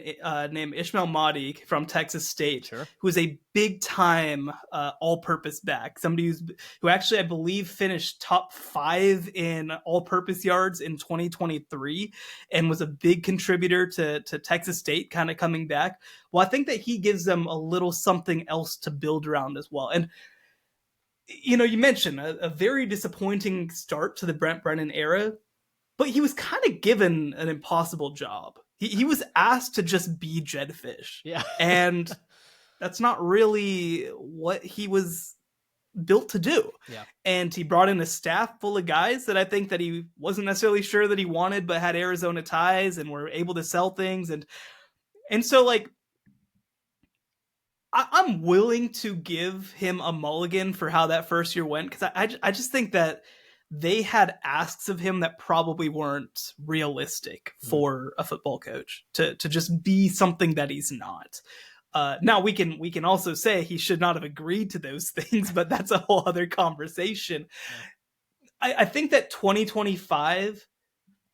[SPEAKER 4] named Ishmael Mahdi from Texas State,
[SPEAKER 3] Sure.
[SPEAKER 4] who is a big-time all-purpose back. Somebody who actually, I believe, finished top 5 in all-purpose yards in 2023 and was a big contributor to Texas State kind of coming back. Well, I think that he gives them a little something else to build around as well. And you mentioned a very disappointing start to the Brent Brennan era, but he was kind of given an impossible job. He was asked to just be Jedd Fisch.
[SPEAKER 3] Yeah.
[SPEAKER 4] And that's not really what he was built to do.
[SPEAKER 3] Yeah.
[SPEAKER 4] And he brought in a staff full of guys that I think that he wasn't necessarily sure that he wanted, but had Arizona ties and were able to sell things. And so, like, I'm willing to give him a mulligan for how that first year went, because I just think that they had asks of him that probably weren't realistic for a football coach to just be something that he's not. Now we can also say he should not have agreed to those things, but that's a whole other conversation. Yeah. I think that 2025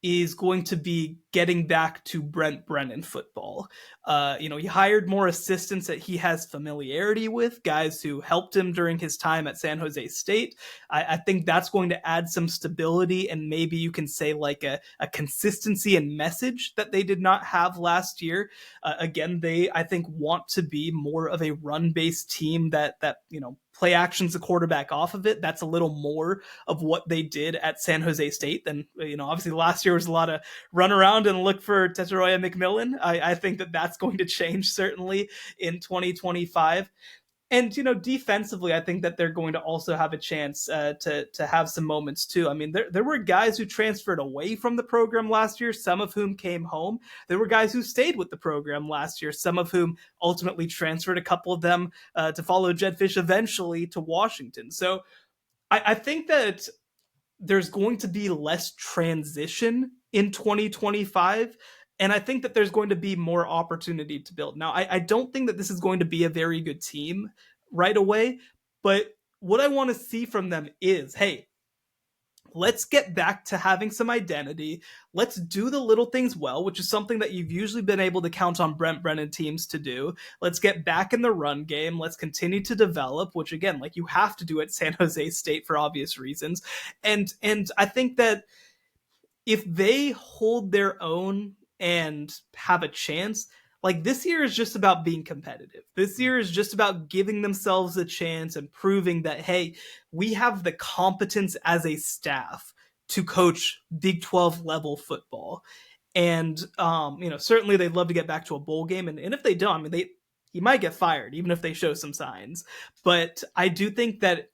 [SPEAKER 4] is going to be getting back to Brent Brennan football. He hired more assistants that he has familiarity with, guys who helped him during his time at San Jose State. I think that's going to add some stability, and maybe you can say like a consistency and message that they did not have last year. Again, they, I think, want to be more of a run-based team that play actions the quarterback off of it. That's a little more of what they did at San Jose State than, obviously last year was a lot of run around and look for Tetairoa McMillan. I think that that's going to change certainly in 2025. And, defensively, I think that they're going to also have a chance to have some moments too. I mean, there were guys who transferred away from the program last year, some of whom came home. There were guys who stayed with the program last year, some of whom ultimately transferred, a couple of them to follow Jedd Fisch eventually to Washington. So I think that there's going to be less transition in 2025. And I think that there's going to be more opportunity to build. Now, I don't think that this is going to be a very good team right away, but what I want to see from them is, hey, let's get back to having some identity. Let's do the little things well, which is something that you've usually been able to count on Brent Brennan teams to do. Let's get back in the run game. Let's continue to develop, which again, like you have to do at San Jose State for obvious reasons. And I think that if they hold their own and have a chance, like this year is just about being competitive. This year is just about giving themselves a chance and proving that, hey, we have the competence as a staff to coach Big 12 level football. And, certainly they'd love to get back to a bowl game. And if they don't, he might get fired, even if they show some signs. But I do think that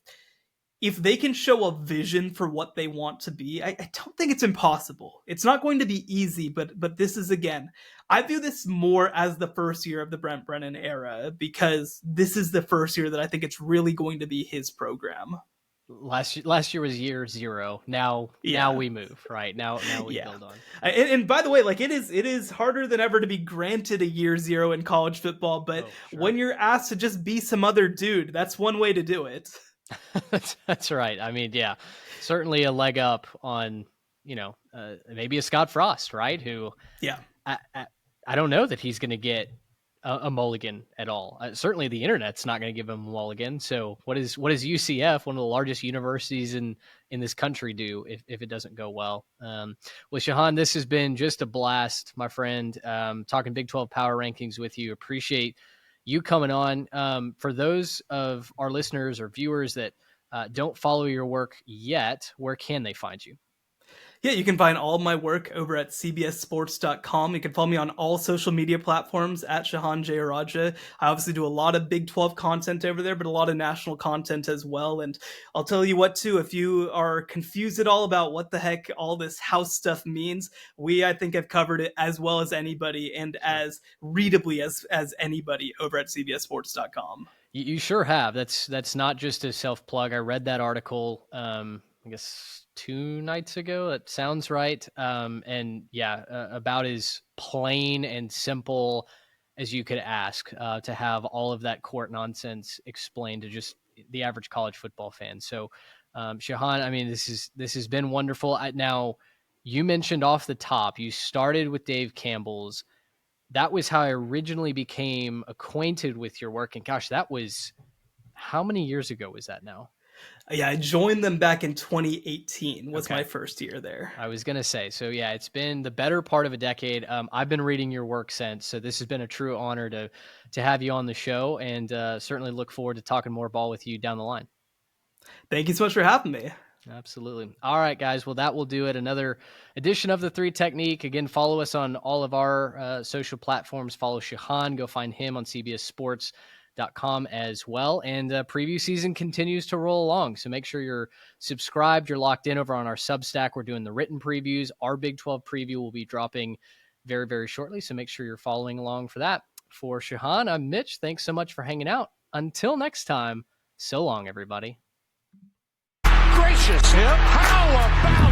[SPEAKER 4] if they can show a vision for what they want to be, I don't think it's impossible. It's not going to be easy, but this is, again, I view this more as the first year of the Brent Brennan era, because this is the first year that I think it's really going to be his program.
[SPEAKER 3] Last year was year 0. Now we move, right? Now we build on.
[SPEAKER 4] And by the way, like it is harder than ever to be granted a year 0 in college football, but sure, when you're asked to just be some other dude, that's one way to do it.
[SPEAKER 3] That's right. I mean, yeah, certainly a leg up on, maybe a Scott Frost, right? Who,
[SPEAKER 4] yeah,
[SPEAKER 3] I don't know that he's going to get a mulligan at all. Certainly the internet's not going to give him a mulligan. So what is UCF, one of the largest universities in this country, do if it doesn't go well? Well, Shehan, this has been just a blast, my friend, talking Big 12 power rankings with you. Appreciate you coming on. For those of our listeners or viewers that don't follow your work yet, where can they find you?
[SPEAKER 4] Yeah, you can find all of my work over at cbssports.com. You can follow me on all social media platforms at Shehan Jeyarajah. I obviously do a lot of Big 12 content over there, but a lot of national content as well. And I'll tell you what, too, if you are confused at all about what the heck all this house stuff means, I think, have covered it as well as anybody and as readably as anybody over at cbssports.com.
[SPEAKER 3] You sure have. That's not just a self-plug. I read that article, I guess 2 nights ago. That sounds right. And yeah, about as plain and simple as you could ask, to have all of that court nonsense explained to just the average college football fan. So, Shehan, I mean, this has been wonderful. Now, you mentioned off the top, you started with Dave Campbell's. That was how I originally became acquainted with your work. And gosh, that was, how many years ago was that now?
[SPEAKER 4] Yeah, I joined them back in 2018 was my first year there.
[SPEAKER 3] I was going to say, so yeah, it's been the better part of a decade. I've been reading your work since, so this has been a true honor to have you on the show, and certainly look forward to talking more ball with you down the line.
[SPEAKER 4] Thank you so much for having me.
[SPEAKER 3] Absolutely. All right, guys. Well, that will do it. Another edition of The 3 Technique. Again, follow us on all of our social platforms. Follow Shehan. Go find him on CBSSports.com as well. And preview season continues to roll along. So make sure you're subscribed. You're locked in over on our Substack. We're doing the written previews. Our Big 12 preview will be dropping very, very shortly. So make sure you're following along for that. For Shehan, I'm Mitch. Thanks so much for hanging out. Until next time, so long, everybody.
[SPEAKER 1] Gracious him. How about